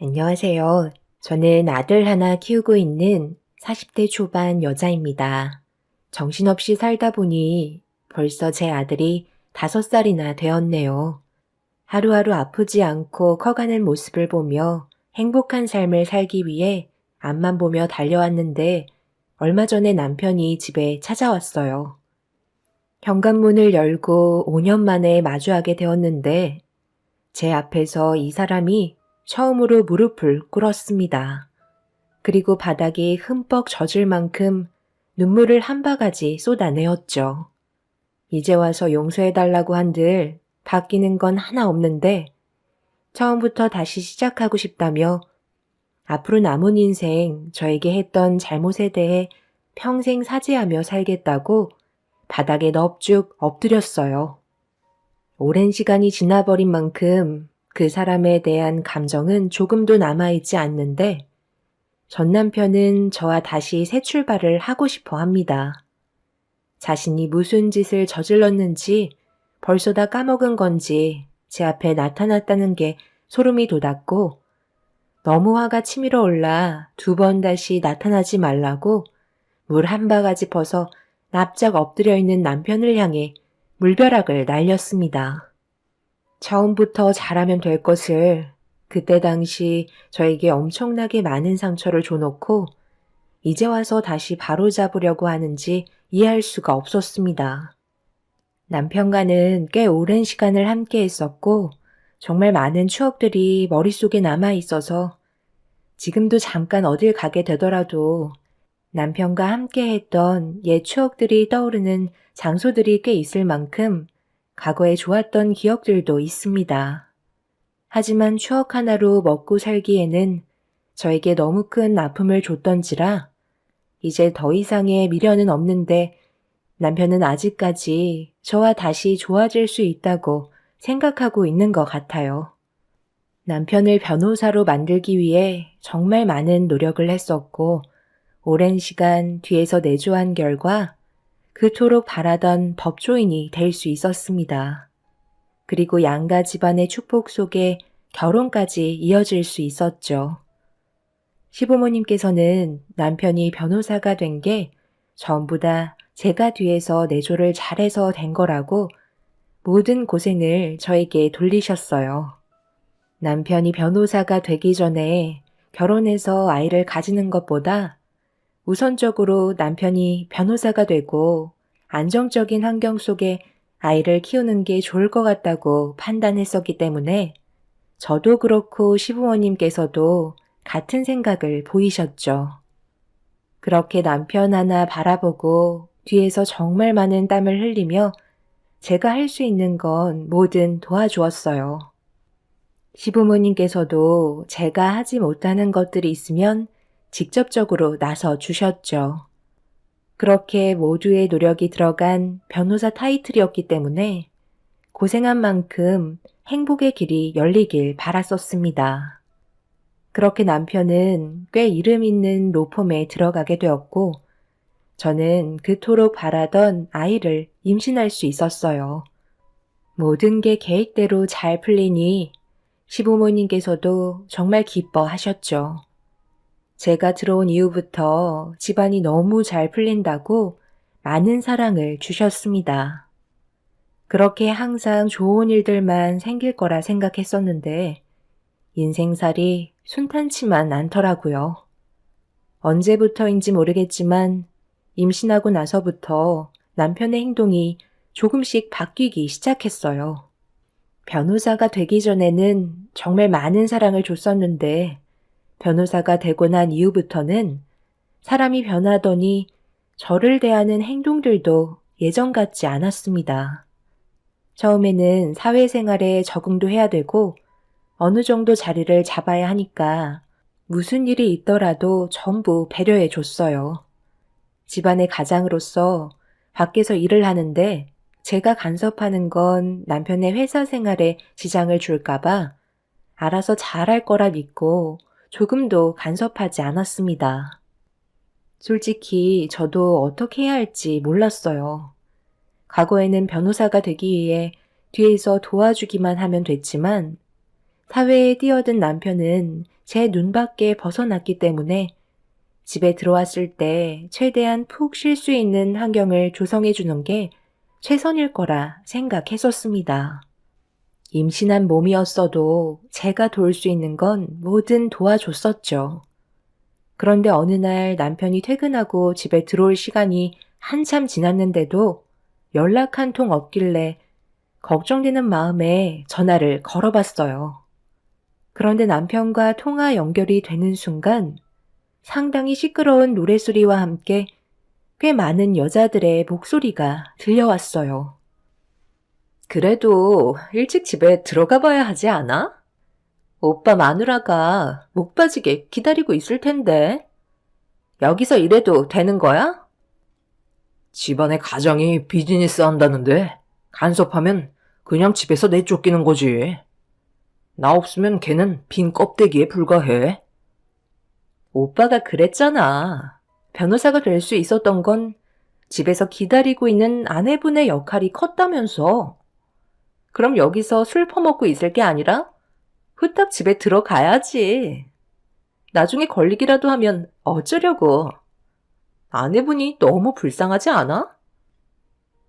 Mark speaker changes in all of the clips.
Speaker 1: 안녕하세요. 저는 아들 하나 키우고 있는 40대 초반 여자입니다. 정신없이 살다 보니 벌써 제 아들이 5살이나 되었네요. 하루하루 아프지 않고 커가는 모습을 보며 행복한 삶을 살기 위해 앞만 보며 달려왔는데 얼마 전에 남편이 집에 찾아왔어요. 현관문을 열고 5년 만에 마주하게 되었는데 제 앞에서 이 사람이 처음으로 무릎을 꿇었습니다. 그리고 바닥이 흠뻑 젖을 만큼 눈물을 한 바가지 쏟아내었죠. 이제 와서 용서해달라고 한들 바뀌는 건 하나 없는데 처음부터 다시 시작하고 싶다며 앞으로 남은 인생 저에게 했던 잘못에 대해 평생 사죄하며 살겠다고 바닥에 넙죽 엎드렸어요. 오랜 시간이 지나버린 만큼 그 사람에 대한 감정은 조금도 남아있지 않는데 전 남편은 저와 다시 새 출발을 하고 싶어 합니다. 자신이 무슨 짓을 저질렀는지 벌써 다 까먹은 건지 제 앞에 나타났다는 게 소름이 돋았고 너무 화가 치밀어 올라 2번 다시 나타나지 말라고 물 한 바가지 퍼서 납작 엎드려 있는 남편을 향해 물벼락을 날렸습니다. 처음부터 잘하면 될 것을 그때 당시 저에게 엄청나게 많은 상처를 줘놓고 이제 와서 다시 바로잡으려고 하는지 이해할 수가 없었습니다. 남편과는 꽤 오랜 시간을 함께 했었고 정말 많은 추억들이 머릿속에 남아 있어서 지금도 잠깐 어딜 가게 되더라도 남편과 함께 했던 옛 추억들이 떠오르는 장소들이 꽤 있을 만큼 과거에 좋았던 기억들도 있습니다. 하지만 추억 하나로 먹고 살기에는 저에게 너무 큰 아픔을 줬던지라 이제 더 이상의 미련은 없는데 남편은 아직까지 저와 다시 좋아질 수 있다고 생각하고 있는 것 같아요. 남편을 변호사로 만들기 위해 정말 많은 노력을 했었고 오랜 시간 뒤에서 내조한 결과 그토록 바라던 법조인이 될 수 있었습니다. 그리고 양가 집안의 축복 속에 결혼까지 이어질 수 있었죠. 시부모님께서는 남편이 변호사가 된 게 전부 다 제가 뒤에서 내조를 잘해서 된 거라고 모든 고생을 저에게 돌리셨어요. 남편이 변호사가 되기 전에 결혼해서 아이를 가지는 것보다 우선적으로 남편이 변호사가 되고 안정적인 환경 속에 아이를 키우는 게 좋을 것 같다고 판단했었기 때문에 저도 그렇고 시부모님께서도 같은 생각을 보이셨죠. 그렇게 남편 하나 바라보고 뒤에서 정말 많은 땀을 흘리며 제가 할 수 있는 건 뭐든 도와주었어요. 시부모님께서도 제가 하지 못하는 것들이 있으면 직접적으로 나서 주셨죠. 그렇게 모두의 노력이 들어간 변호사 타이틀이었기 때문에 고생한 만큼 행복의 길이 열리길 바랐었습니다. 그렇게 남편은 꽤 이름 있는 로펌에 들어가게 되었고 저는 그토록 바라던 아이를 임신할 수 있었어요. 모든 게 계획대로 잘 풀리니 시부모님께서도 정말 기뻐하셨죠. 제가 들어온 이후부터 집안이 너무 잘 풀린다고 많은 사랑을 주셨습니다. 그렇게 항상 좋은 일들만 생길 거라 생각했었는데 인생살이 순탄치만 않더라고요. 언제부터인지 모르겠지만 임신하고 나서부터 남편의 행동이 조금씩 바뀌기 시작했어요. 변호사가 되기 전에는 정말 많은 사랑을 줬었는데 변호사가 되고 난 이후부터는 사람이 변하더니 저를 대하는 행동들도 예전 같지 않았습니다. 처음에는 사회생활에 적응도 해야 되고 어느 정도 자리를 잡아야 하니까 무슨 일이 있더라도 전부 배려해 줬어요. 집안의 가장으로서 밖에서 일을 하는데 제가 간섭하는 건 남편의 회사 생활에 지장을 줄까봐 알아서 잘할 거라 믿고 조금도 간섭하지 않았습니다. 솔직히 저도 어떻게 해야 할지 몰랐어요. 과거에는 변호사가 되기 위해 뒤에서 도와주기만 하면 됐지만 사회에 뛰어든 남편은 제 눈 밖에 벗어났기 때문에 집에 들어왔을 때 최대한 푹 쉴 수 있는 환경을 조성해 주는 게 최선일 거라 생각했었습니다. 임신한 몸이었어도 제가 도울 수 있는 건 뭐든 도와줬었죠. 그런데 어느 날 남편이 퇴근하고 집에 들어올 시간이 한참 지났는데도 연락 한 통 없길래 걱정되는 마음에 전화를 걸어봤어요. 그런데 남편과 통화 연결이 되는 순간 상당히 시끄러운 노랫소리와 함께 꽤 많은 여자들의 목소리가 들려왔어요. 그래도 일찍 집에 들어가 봐야 하지 않아? 오빠 마누라가 목 빠지게 기다리고 있을 텐데. 여기서 일해도 되는 거야? 집안의 가장이 비즈니스 한다는데 간섭하면 그냥 집에서 내쫓기는 거지. 나 없으면 걔는 빈 껍데기에 불과해. 오빠가 그랬잖아. 변호사가 될 수 있었던 건 집에서 기다리고 있는 아내분의 역할이 컸다면서. 그럼 여기서 술 퍼먹고 있을 게 아니라 후딱 집에 들어가야지. 나중에 걸리기라도 하면 어쩌려고. 아내분이 너무 불쌍하지 않아?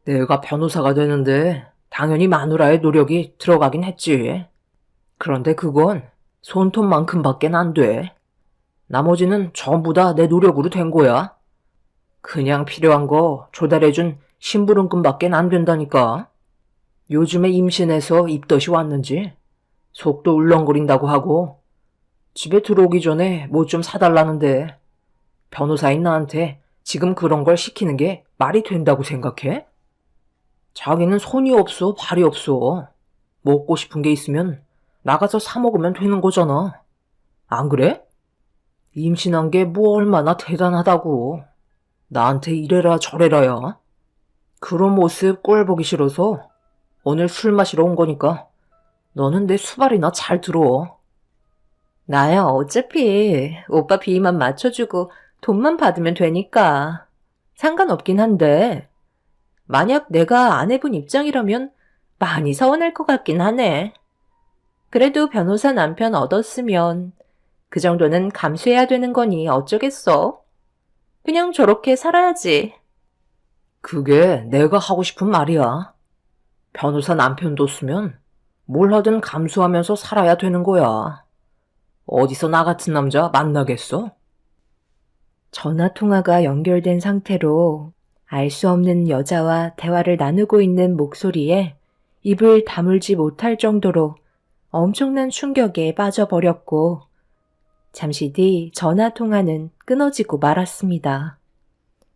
Speaker 1: 내가 변호사가 되는데 당연히 마누라의 노력이 들어가긴 했지. 그런데 그건 손톱만큼밖에 안 돼. 나머지는 전부 다 내 노력으로 된 거야. 그냥 필요한 거 조달해준 심부름금밖에 안 된다니까. 요즘에 임신해서 입덧이 왔는지 속도 울렁거린다고 하고 집에 들어오기 전에 뭐 좀 사달라는데 변호사인 나한테 지금 그런 걸 시키는 게 말이 된다고 생각해? 자기는 손이 없어, 발이 없어. 먹고 싶은 게 있으면 나가서 사 먹으면 되는 거잖아. 안 그래? 임신한 게 뭐 얼마나 대단하다고. 나한테 이래라 저래라야. 그런 모습 꼴 보기 싫어서 오늘 술 마시러 온 거니까 너는 내 수발이나 잘 들어. 나야 어차피 오빠 비위만 맞춰주고 돈만 받으면 되니까 상관없긴 한데 만약 내가 아내분 입장이라면 많이 서운할 것 같긴 하네. 그래도 변호사 남편 얻었으면 그 정도는 감수해야 되는 거니 어쩌겠어. 그냥 저렇게 살아야지. 그게 내가 하고 싶은 말이야. 변호사 남편 뒀으면 뭘 하든 감수하면서 살아야 되는 거야. 어디서 나 같은 남자 만나겠어? 전화 통화가 연결된 상태로 알 수 없는 여자와 대화를 나누고 있는 목소리에 입을 다물지 못할 정도로 엄청난 충격에 빠져버렸고 잠시 뒤 전화 통화는 끊어지고 말았습니다.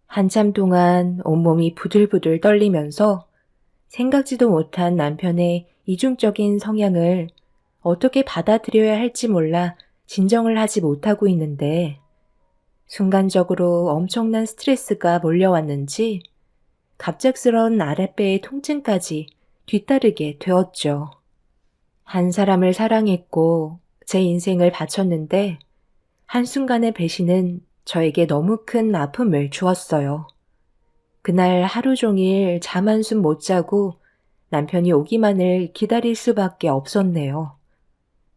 Speaker 1: 한참 동안 온몸이 부들부들 떨리면서 생각지도 못한 남편의 이중적인 성향을 어떻게 받아들여야 할지 몰라 진정을 하지 못하고 있는데 순간적으로 엄청난 스트레스가 몰려왔는지 갑작스러운 아랫배의 통증까지 뒤따르게 되었죠. 한 사람을 사랑했고 제 인생을 바쳤는데 한순간의 배신은 저에게 너무 큰 아픔을 주었어요. 그날 하루 종일 잠 한숨 못 자고 남편이 오기만을 기다릴 수밖에 없었네요.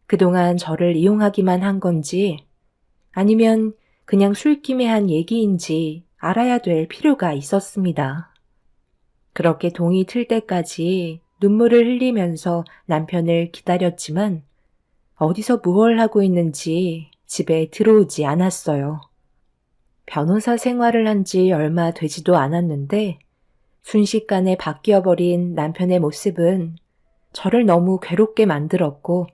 Speaker 1: 그동안 저를 이용하기만 한 건지 아니면 그냥 술김에 한 얘기인지 알아야 될 필요가 있었습니다. 그렇게 동이 틀 때까지 눈물을 흘리면서 남편을 기다렸지만 어디서 무얼 하고 있는지 집에 들어오지 않았어요. 변호사 생활을 한 지 얼마 되지도 않았는데 순식간에 바뀌어버린 남편의 모습은 저를 너무 괴롭게 만들었고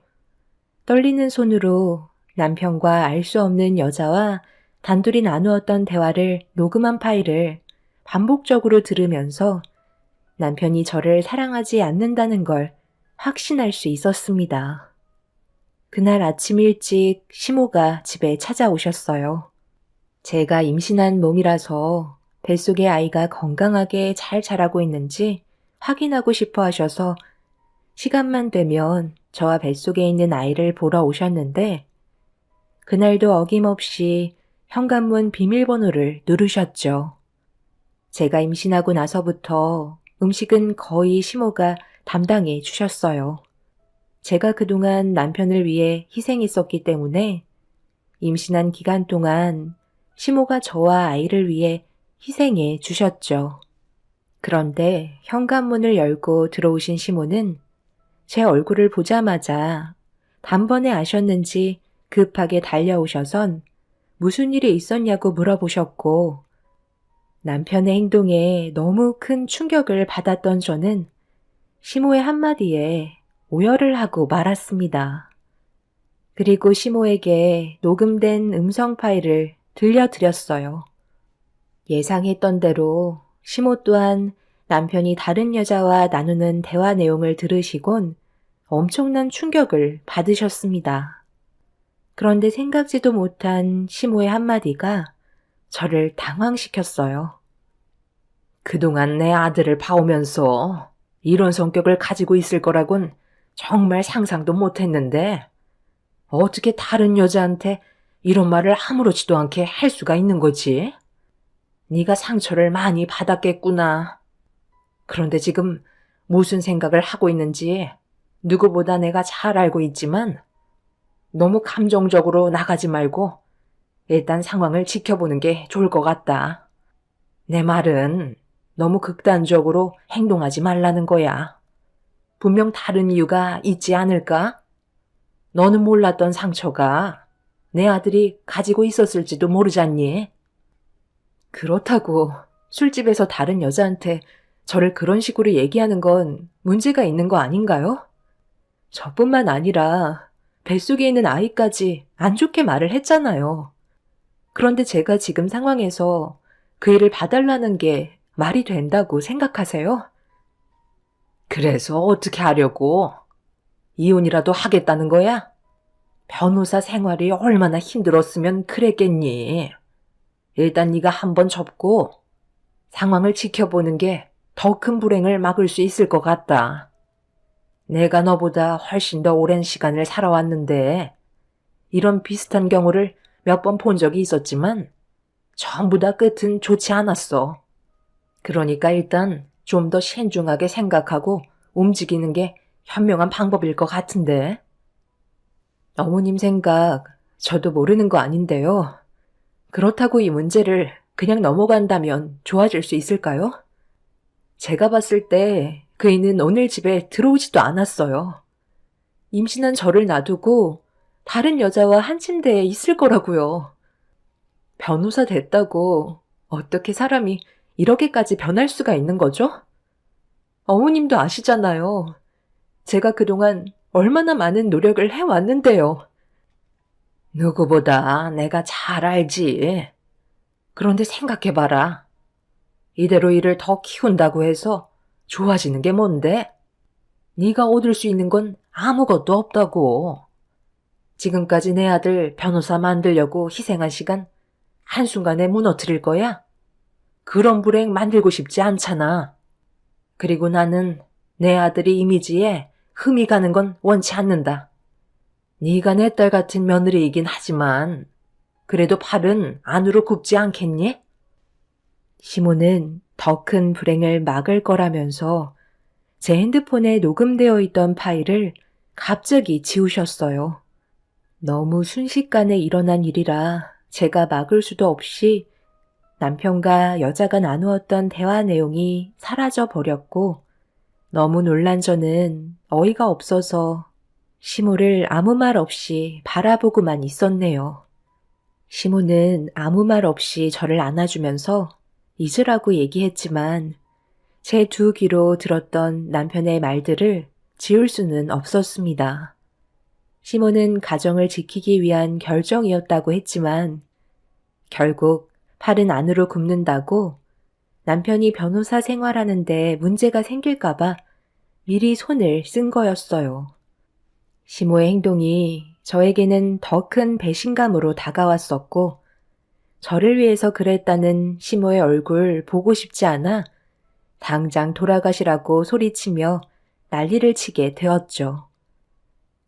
Speaker 1: 떨리는 손으로 남편과 알 수 없는 여자와 단둘이 나누었던 대화를 녹음한 파일을 반복적으로 들으면서 남편이 저를 사랑하지 않는다는 걸 확신할 수 있었습니다. 그날 아침 일찍 시모가 집에 찾아오셨어요. 제가 임신한 몸이라서 뱃속의 아이가 건강하게 잘 자라고 있는지 확인하고 싶어 하셔서 시간만 되면 저와 뱃속에 있는 아이를 보러 오셨는데 그날도 어김없이 현관문 비밀번호를 누르셨죠. 제가 임신하고 나서부터 음식은 거의 시모가 담당해 주셨어요. 제가 그동안 남편을 위해 희생했었기 때문에 임신한 기간 동안 시모가 저와 아이를 위해 희생해 주셨죠. 그런데 현관문을 열고 들어오신 시모는 제 얼굴을 보자마자 단번에 아셨는지 급하게 달려오셔선 무슨 일이 있었냐고 물어보셨고, 남편의 행동에 너무 큰 충격을 받았던 저는 시모의 한마디에 오열을 하고 말았습니다. 그리고 시모에게 녹음된 음성 파일을 들려드렸어요. 예상했던 대로 시모 또한 남편이 다른 여자와 나누는 대화 내용을 들으시곤 엄청난 충격을 받으셨습니다. 그런데 생각지도 못한 시모의 한마디가 저를 당황시켰어요. 그동안 내 아들을 봐오면서 이런 성격을 가지고 있을 거라곤 정말 상상도 못했는데 어떻게 다른 여자한테 이런 말을 아무렇지도 않게 할 수가 있는 거지? 네가 상처를 많이 받았겠구나. 그런데 지금 무슨 생각을 하고 있는지 누구보다 내가 잘 알고 있지만 너무 감정적으로 나가지 말고 일단 상황을 지켜보는 게 좋을 것 같다. 내 말은 너무 극단적으로 행동하지 말라는 거야. 분명 다른 이유가 있지 않을까? 너는 몰랐던 상처가 내 아들이 가지고 있었을지도 모르잖니? 그렇다고 술집에서 다른 여자한테 저를 그런 식으로 얘기하는 건 문제가 있는 거 아닌가요? 저뿐만 아니라 뱃속에 있는 아이까지 안 좋게 말을 했잖아요. 그런데 제가 지금 상황에서 그 일을 봐달라는 게 말이 된다고 생각하세요? 그래서 어떻게 하려고? 이혼이라도 하겠다는 거야? 변호사 생활이 얼마나 힘들었으면 그랬겠니? 일단 네가 한번 접고 상황을 지켜보는 게 더 큰 불행을 막을 수 있을 것 같다. 내가 너보다 훨씬 더 오랜 시간을 살아왔는데 이런 비슷한 경우를 몇 번 본 적이 있었지만 전부 다 끝은 좋지 않았어. 그러니까 일단 좀 더 신중하게 생각하고 움직이는 게 현명한 방법일 것 같은데. 어머님 생각 저도 모르는 거 아닌데요. 그렇다고 이 문제를 그냥 넘어간다면 좋아질 수 있을까요? 제가 봤을 때 그이는 오늘 집에 들어오지도 않았어요. 임신한 저를 놔두고 다른 여자와 한 침대에 있을 거라고요. 변호사 됐다고 어떻게 사람이 이렇게까지 변할 수가 있는 거죠? 어머님도 아시잖아요. 제가 그동안 얼마나 많은 노력을 해왔는데요. 누구보다 내가 잘 알지. 그런데 생각해봐라. 이대로 일을 더 키운다고 해서 좋아지는 게 뭔데? 네가 얻을 수 있는 건 아무것도 없다고. 지금까지 내 아들 변호사 만들려고 희생한 시간 한순간에 무너뜨릴 거야? 그런 불행 만들고 싶지 않잖아. 그리고 나는 내 아들이 이미지에 흠이 가는 건 원치 않는다. 네가 내 딸 같은 며느리이긴 하지만 그래도 팔은 안으로 굽지 않겠니? 시모는 더 큰 불행을 막을 거라면서 제 핸드폰에 녹음되어 있던 파일을 갑자기 지우셨어요. 너무 순식간에 일어난 일이라 제가 막을 수도 없이 남편과 여자가 나누었던 대화 내용이 사라져 버렸고 너무 놀란 저는 어이가 없어서 시모를 아무 말 없이 바라보고만 있었네요. 시모는 아무 말 없이 저를 안아주면서 잊으라고 얘기했지만 제 두 귀로 들었던 남편의 말들을 지울 수는 없었습니다. 시모는 가정을 지키기 위한 결정이었다고 했지만 결국 팔은 안으로 굽는다고 남편이 변호사 생활하는데 문제가 생길까봐 미리 손을 쓴 거였어요. 시모의 행동이 저에게는 더 큰 배신감으로 다가왔었고 저를 위해서 그랬다는 시모의 얼굴 보고 싶지 않아 당장 돌아가시라고 소리치며 난리를 치게 되었죠.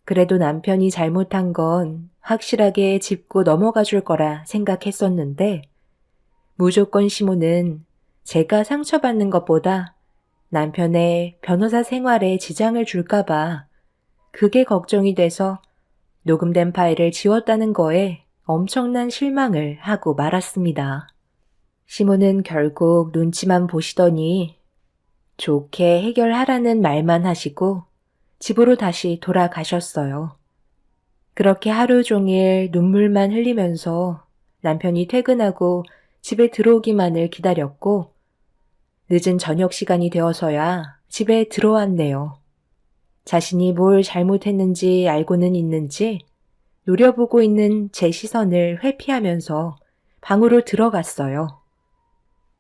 Speaker 1: 그래도 남편이 잘못한 건 확실하게 짚고 넘어가 줄 거라 생각했었는데 무조건 시모는 제가 상처받는 것보다 남편의 변호사 생활에 지장을 줄까봐 그게 걱정이 돼서 녹음된 파일을 지웠다는 거에 엄청난 실망을 하고 말았습니다. 시몬은 결국 눈치만 보시더니 좋게 해결하라는 말만 하시고 집으로 다시 돌아가셨어요. 그렇게 하루 종일 눈물만 흘리면서 남편이 퇴근하고 집에 들어오기만을 기다렸고 늦은 저녁 시간이 되어서야 집에 들어왔네요. 자신이 뭘 잘못했는지 알고는 있는지 노려보고 있는 제 시선을 회피하면서 방으로 들어갔어요.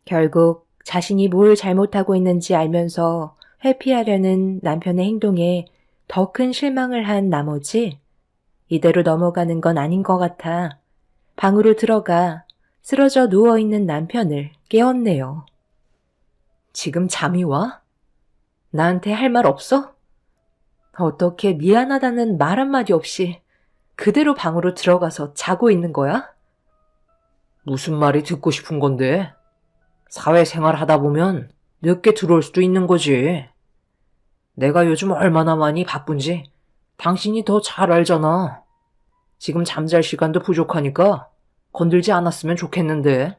Speaker 1: 결국 자신이 뭘 잘못하고 있는지 알면서 회피하려는 남편의 행동에 더 큰 실망을 한 나머지 이대로 넘어가는 건 아닌 것 같아 방으로 들어가 쓰러져 누워있는 남편을 깨웠네요. 지금 잠이 와? 나한테 할 말 없어? 어떻게 미안하다는 말 한마디 없이 그대로 방으로 들어가서 자고 있는 거야? 무슨 말이 듣고 싶은 건데? 사회생활 하다 보면 늦게 들어올 수도 있는 거지. 내가 요즘 얼마나 많이 바쁜지 당신이 더 잘 알잖아. 지금 잠잘 시간도 부족하니까 건들지 않았으면 좋겠는데.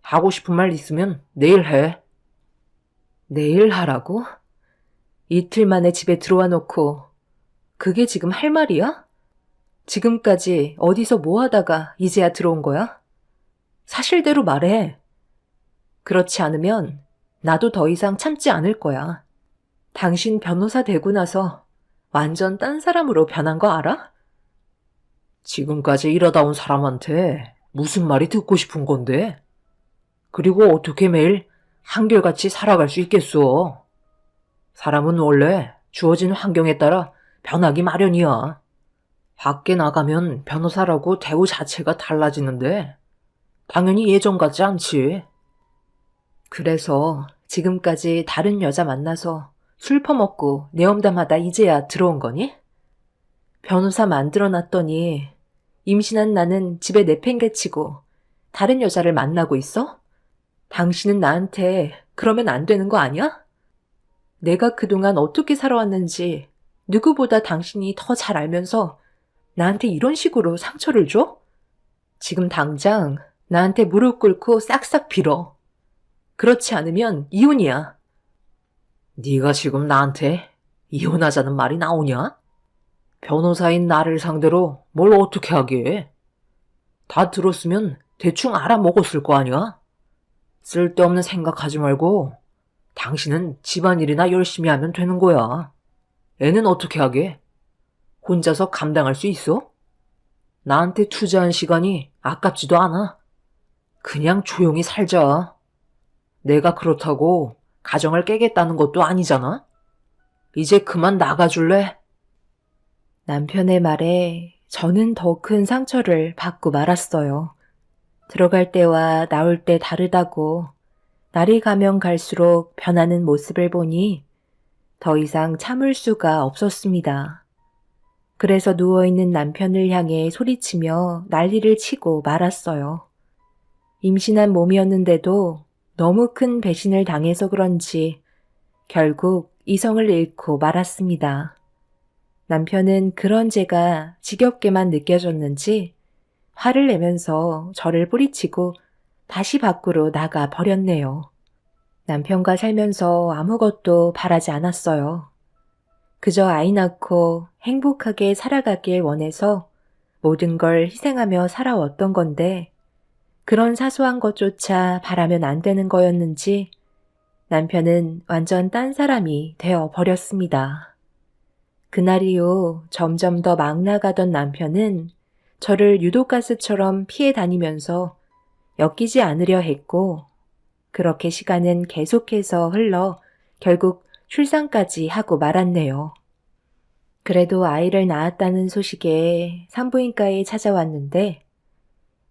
Speaker 1: 하고 싶은 말 있으면 내일 해. 내일 하라고? 이틀 만에 집에 들어와 놓고 그게 지금 할 말이야? 지금까지 어디서 뭐 하다가 이제야 들어온 거야? 사실대로 말해. 그렇지 않으면 나도 더 이상 참지 않을 거야. 당신 변호사 되고 나서 완전 딴 사람으로 변한 거 알아? 지금까지 이러다 온 사람한테 무슨 말이 듣고 싶은 건데? 그리고 어떻게 매일 한결같이 살아갈 수 있겠어? 사람은 원래 주어진 환경에 따라 변하기 마련이야. 밖에 나가면 변호사라고 대우 자체가 달라지는데 당연히 예전 같지 않지. 그래서 지금까지 다른 여자 만나서 술 퍼먹고 내엄담하다 이제야 들어온 거니? 변호사 만들어놨더니 임신한 나는 집에 내팽개치고 다른 여자를 만나고 있어? 당신은 나한테 그러면 안 되는 거 아니야? 내가 그동안 어떻게 살아왔는지 누구보다 당신이 더 잘 알면서 나한테 이런 식으로 상처를 줘? 지금 당장 나한테 무릎 꿇고 싹싹 빌어. 그렇지 않으면 이혼이야. 네가 지금 나한테 이혼하자는 말이 나오냐? 변호사인 나를 상대로 뭘 어떻게 하게? 다 들었으면 대충 알아먹었을 거 아니야? 쓸데없는 생각하지 말고 당신은 집안일이나 열심히 하면 되는 거야. 애는 어떻게 하게? 혼자서 감당할 수 있어? 나한테 투자한 시간이 아깝지도 않아. 그냥 조용히 살자. 내가 그렇다고 가정을 깨겠다는 것도 아니잖아? 이제 그만 나가줄래? 남편의 말에 저는 더 큰 상처를 받고 말았어요. 들어갈 때와 나올 때 다르다고 날이 가면 갈수록 변하는 모습을 보니 더 이상 참을 수가 없었습니다. 그래서 누워있는 남편을 향해 소리치며 난리를 치고 말았어요. 임신한 몸이었는데도 너무 큰 배신을 당해서 그런지 결국 이성을 잃고 말았습니다. 남편은 그런 제가 지겹게만 느껴졌는지 화를 내면서 저를 뿌리치고 다시 밖으로 나가 버렸네요. 남편과 살면서 아무것도 바라지 않았어요. 그저 아이 낳고 행복하게 살아가길 원해서 모든 걸 희생하며 살아왔던 건데 그런 사소한 것조차 바라면 안 되는 거였는지 남편은 완전 딴 사람이 되어 버렸습니다. 그날 이후 점점 더 막 나가던 남편은 저를 유독가스처럼 피해 다니면서 엮이지 않으려 했고 그렇게 시간은 계속해서 흘러 결국 출산까지 하고 말았네요. 그래도 아이를 낳았다는 소식에 산부인과에 찾아왔는데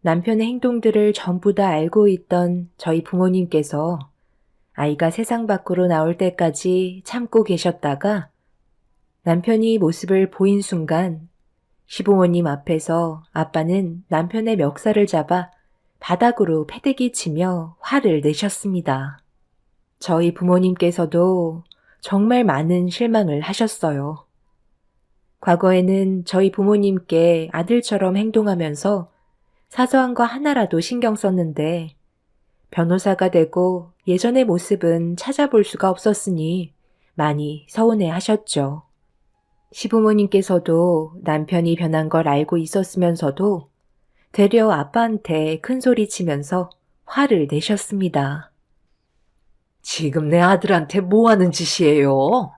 Speaker 1: 남편의 행동들을 전부 다 알고 있던 저희 부모님께서 아이가 세상 밖으로 나올 때까지 참고 계셨다가 남편이 모습을 보인 순간 시부모님 앞에서 아빠는 남편의 멱살을 잡아 바닥으로 패대기 치며 화를 내셨습니다. 저희 부모님께서도 정말 많은 실망을 하셨어요. 과거에는 저희 부모님께 아들처럼 행동하면서 사소한 거 하나라도 신경 썼는데 변호사가 되고 예전의 모습은 찾아볼 수가 없었으니 많이 서운해 하셨죠. 시부모님께서도 남편이 변한 걸 알고 있었으면서도 되려 아빠한테 큰 소리 치면서 화를 내셨습니다.
Speaker 2: 지금 내 아들한테 뭐 하는 짓이에요?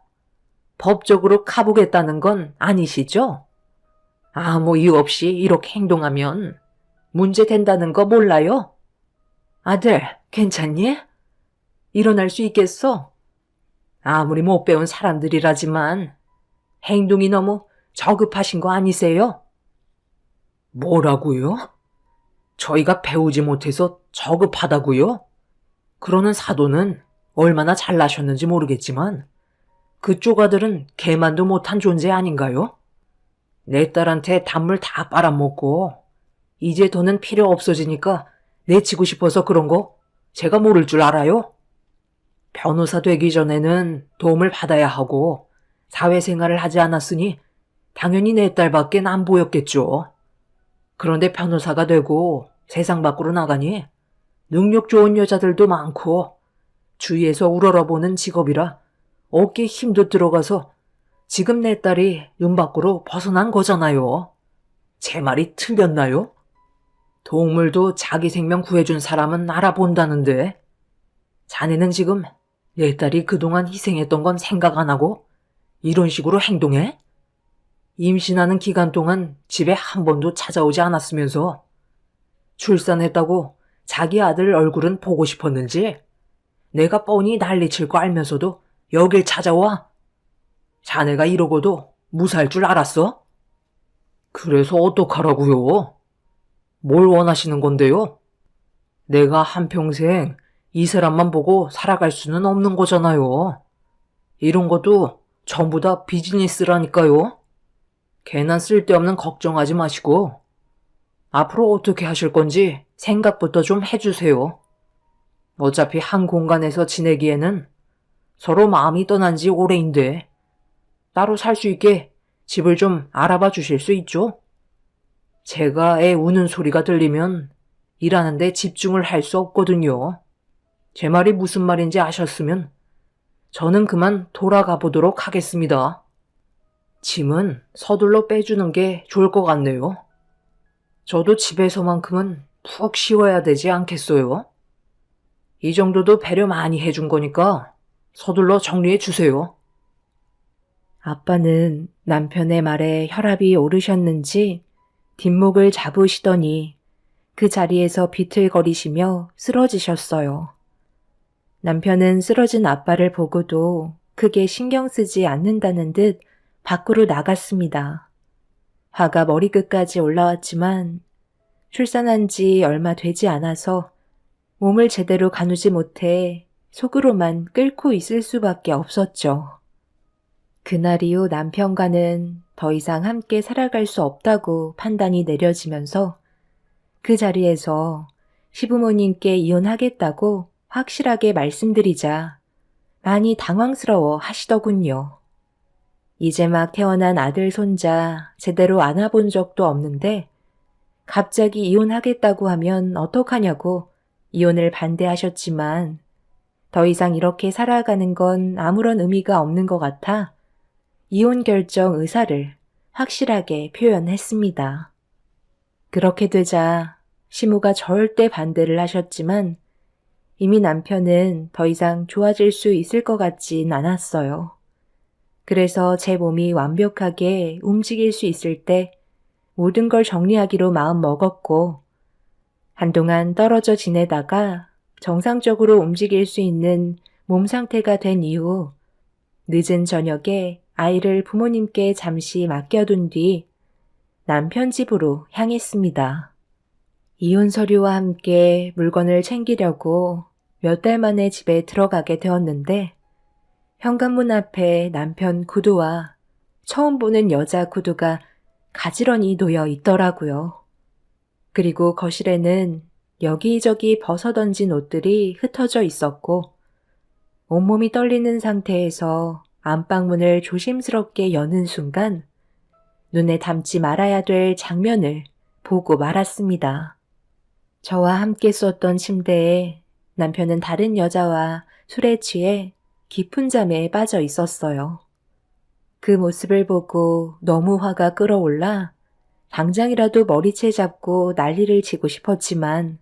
Speaker 2: 법적으로 가보겠다는 건 아니시죠? 아무 이유 없이 이렇게 행동하면 문제 된다는 거 몰라요? 아들, 괜찮니? 일어날 수 있겠어? 아무리 못 배운 사람들이라지만 행동이 너무 저급하신 거 아니세요? 뭐라고요? 저희가 배우지 못해서 저급하다고요? 그러는 사도는 얼마나 잘나셨는지 모르겠지만 그쪽 아들은 개만도 못한 존재 아닌가요? 내 딸한테 단물 다 빨아먹고 이제 더는 필요 없어지니까 내치고 싶어서 그런 거 제가 모를 줄 알아요? 변호사 되기 전에는 도움을 받아야 하고 사회생활을 하지 않았으니 당연히 내 딸밖엔 안 보였겠죠. 그런데 변호사가 되고 세상 밖으로 나가니 능력 좋은 여자들도 많고 주위에서 우러러보는 직업이라 어깨에 힘도 들어가서 지금 내 딸이 눈 밖으로 벗어난 거잖아요. 제 말이 틀렸나요? 동물도 자기 생명 구해준 사람은 알아본다는데 자네는 지금 내 딸이 그동안 희생했던 건 생각 안 하고 이런 식으로 행동해? 임신하는 기간 동안 집에 한 번도 찾아오지 않았으면서 출산했다고 자기 아들 얼굴은 보고 싶었는지 내가 뻔히 난리칠 거 알면서도 여길 찾아와? 자네가 이러고도 무사할 줄 알았어? 그래서 어떡하라고요? 뭘 원하시는 건데요? 내가 한평생 이 사람만 보고 살아갈 수는 없는 거잖아요. 이런 것도 전부 다 비즈니스라니까요. 괜한 쓸데없는 걱정하지 마시고 앞으로 어떻게 하실 건지 생각부터 좀 해주세요. 어차피 한 공간에서 지내기에는 서로 마음이 떠난 지 오래인데 따로 살 수 있게 집을 좀 알아봐 주실 수 있죠? 제가 애 우는 소리가 들리면 일하는데 집중을 할 수 없거든요. 제 말이 무슨 말인지 아셨으면 저는 그만 돌아가 보도록 하겠습니다. 짐은 서둘러 빼주는 게 좋을 것 같네요. 저도 집에서만큼은 푹 쉬어야 되지 않겠어요? 이 정도도 배려 많이 해준 거니까 서둘러 정리해 주세요.
Speaker 1: 아빠는 남편의 말에 혈압이 오르셨는지 뒷목을 잡으시더니 그 자리에서 비틀거리시며 쓰러지셨어요. 남편은 쓰러진 아빠를 보고도 크게 신경 쓰지 않는다는 듯 밖으로 나갔습니다. 화가 머리끝까지 올라왔지만 출산한 지 얼마 되지 않아서 몸을 제대로 가누지 못해 속으로만 끓고 있을 수밖에 없었죠. 그날 이후 남편과는 더 이상 함께 살아갈 수 없다고 판단이 내려지면서 그 자리에서 시부모님께 이혼하겠다고 확실하게 말씀드리자 많이 당황스러워 하시더군요. 이제 막 태어난 아들 손자 제대로 안아본 적도 없는데 갑자기 이혼하겠다고 하면 어떡하냐고 이혼을 반대하셨지만 더 이상 이렇게 살아가는 건 아무런 의미가 없는 것 같아 이혼 결정 의사를 확실하게 표현했습니다. 그렇게 되자 시모가 절대 반대를 하셨지만 이미 남편은 더 이상 좋아질 수 있을 것 같진 않았어요. 그래서 제 몸이 완벽하게 움직일 수 있을 때 모든 걸 정리하기로 마음 먹었고 한동안 떨어져 지내다가 정상적으로 움직일 수 있는 몸 상태가 된 이후 늦은 저녁에 아이를 부모님께 잠시 맡겨둔 뒤 남편 집으로 향했습니다. 이혼 서류와 함께 물건을 챙기려고 몇 달 만에 집에 들어가게 되었는데 현관문 앞에 남편 구두와 처음 보는 여자 구두가 가지런히 놓여 있더라고요. 그리고 거실에는 여기저기 벗어던진 옷들이 흩어져 있었고 온몸이 떨리는 상태에서 안방문을 조심스럽게 여는 순간 눈에 담지 말아야 될 장면을 보고 말았습니다. 저와 함께 썼던 침대에 남편은 다른 여자와 술에 취해 깊은 잠에 빠져 있었어요. 그 모습을 보고 너무 화가 끓어올라 당장이라도 머리채 잡고 난리를 치고 싶었지만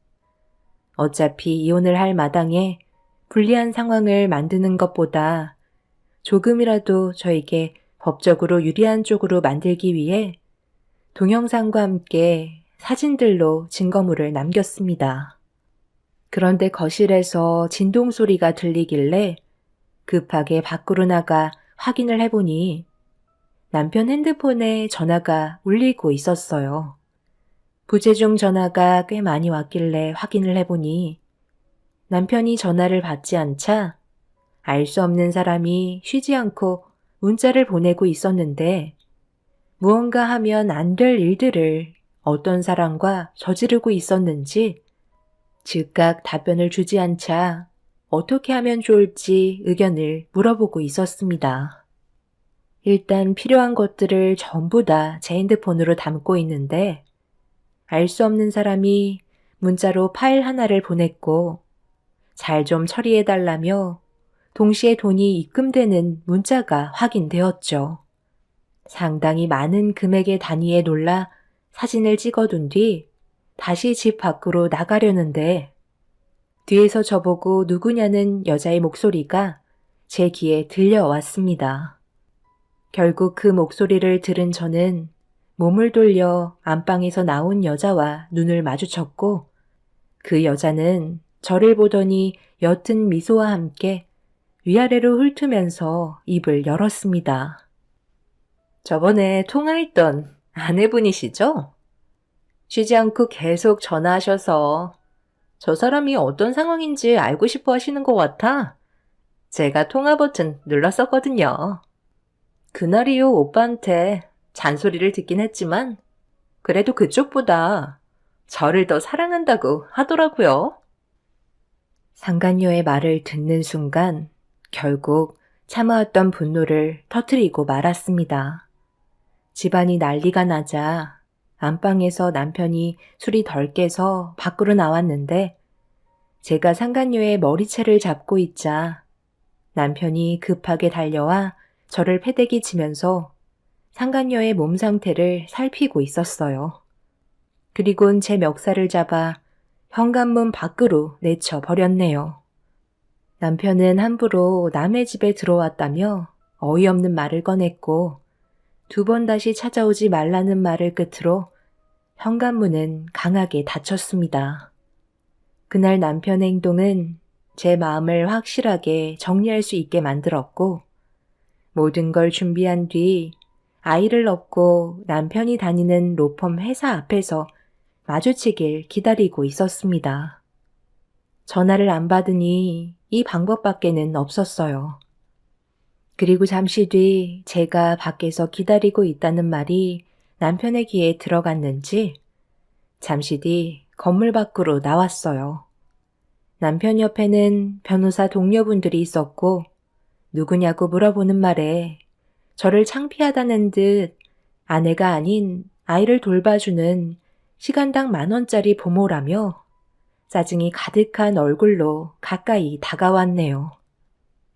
Speaker 1: 어차피 이혼을 할 마당에 불리한 상황을 만드는 것보다 조금이라도 저에게 법적으로 유리한 쪽으로 만들기 위해 동영상과 함께 사진들로 증거물을 남겼습니다. 그런데 거실에서 진동 소리가 들리길래 급하게 밖으로 나가 확인을 해보니 남편 핸드폰에 전화가 울리고 있었어요. 부재중 전화가 꽤 많이 왔길래 확인을 해보니 남편이 전화를 받지 않자 알 수 없는 사람이 쉬지 않고 문자를 보내고 있었는데 무언가 하면 안 될 일들을 어떤 사람과 저지르고 있었는지 즉각 답변을 주지 않자 어떻게 하면 좋을지 의견을 물어보고 있었습니다. 일단 필요한 것들을 전부 다 제 핸드폰으로 담고 있는데 알 수 없는 사람이 문자로 파일 하나를 보냈고 잘 좀 처리해달라며 동시에 돈이 입금되는 문자가 확인되었죠. 상당히 많은 금액의 단위에 놀라 사진을 찍어둔 뒤 다시 집 밖으로 나가려는데 뒤에서 저보고 누구냐는 여자의 목소리가 제 귀에 들려왔습니다. 결국 그 목소리를 들은 저는 몸을 돌려 안방에서 나온 여자와 눈을 마주쳤고 그 여자는 저를 보더니 옅은 미소와 함께 위아래로 훑으면서 입을 열었습니다. 저번에 통화했던 아내분이시죠? 쉬지 않고 계속 전화하셔서 저 사람이 어떤 상황인지 알고 싶어 하시는 것 같아 제가 통화 버튼 눌렀었거든요. 그날이요 오빠한테 잔소리를 듣긴 했지만 그래도 그쪽보다 저를 더 사랑한다고 하더라고요. 상간녀의 말을 듣는 순간 결국 참아왔던 분노를 터뜨리고 말았습니다. 집안이 난리가 나자 안방에서 남편이 술이 덜 깨서 밖으로 나왔는데 제가 상간녀의 머리채를 잡고 있자 남편이 급하게 달려와 저를 패대기 치면서 상간녀의 몸 상태를 살피고 있었어요. 그리곤 제 멱살을 잡아 현관문 밖으로 내쳐버렸네요. 남편은 함부로 남의 집에 들어왔다며 어이없는 말을 꺼냈고 2번 다시 찾아오지 말라는 말을 끝으로 현관문은 강하게 닫혔습니다. 그날 남편의 행동은 제 마음을 확실하게 정리할 수 있게 만들었고 모든 걸 준비한 뒤 아이를 업고 남편이 다니는 로펌 회사 앞에서 마주치길 기다리고 있었습니다. 전화를 안 받으니 이 방법밖에는 없었어요. 그리고 잠시 뒤 제가 밖에서 기다리고 있다는 말이 남편의 귀에 들어갔는지 잠시 뒤 건물 밖으로 나왔어요. 남편 옆에는 변호사 동료분들이 있었고 누구냐고 물어보는 말에 저를 창피하다는 듯 아내가 아닌 아이를 돌봐주는 시간당 10,000원짜리 부모라며 짜증이 가득한 얼굴로 가까이 다가왔네요.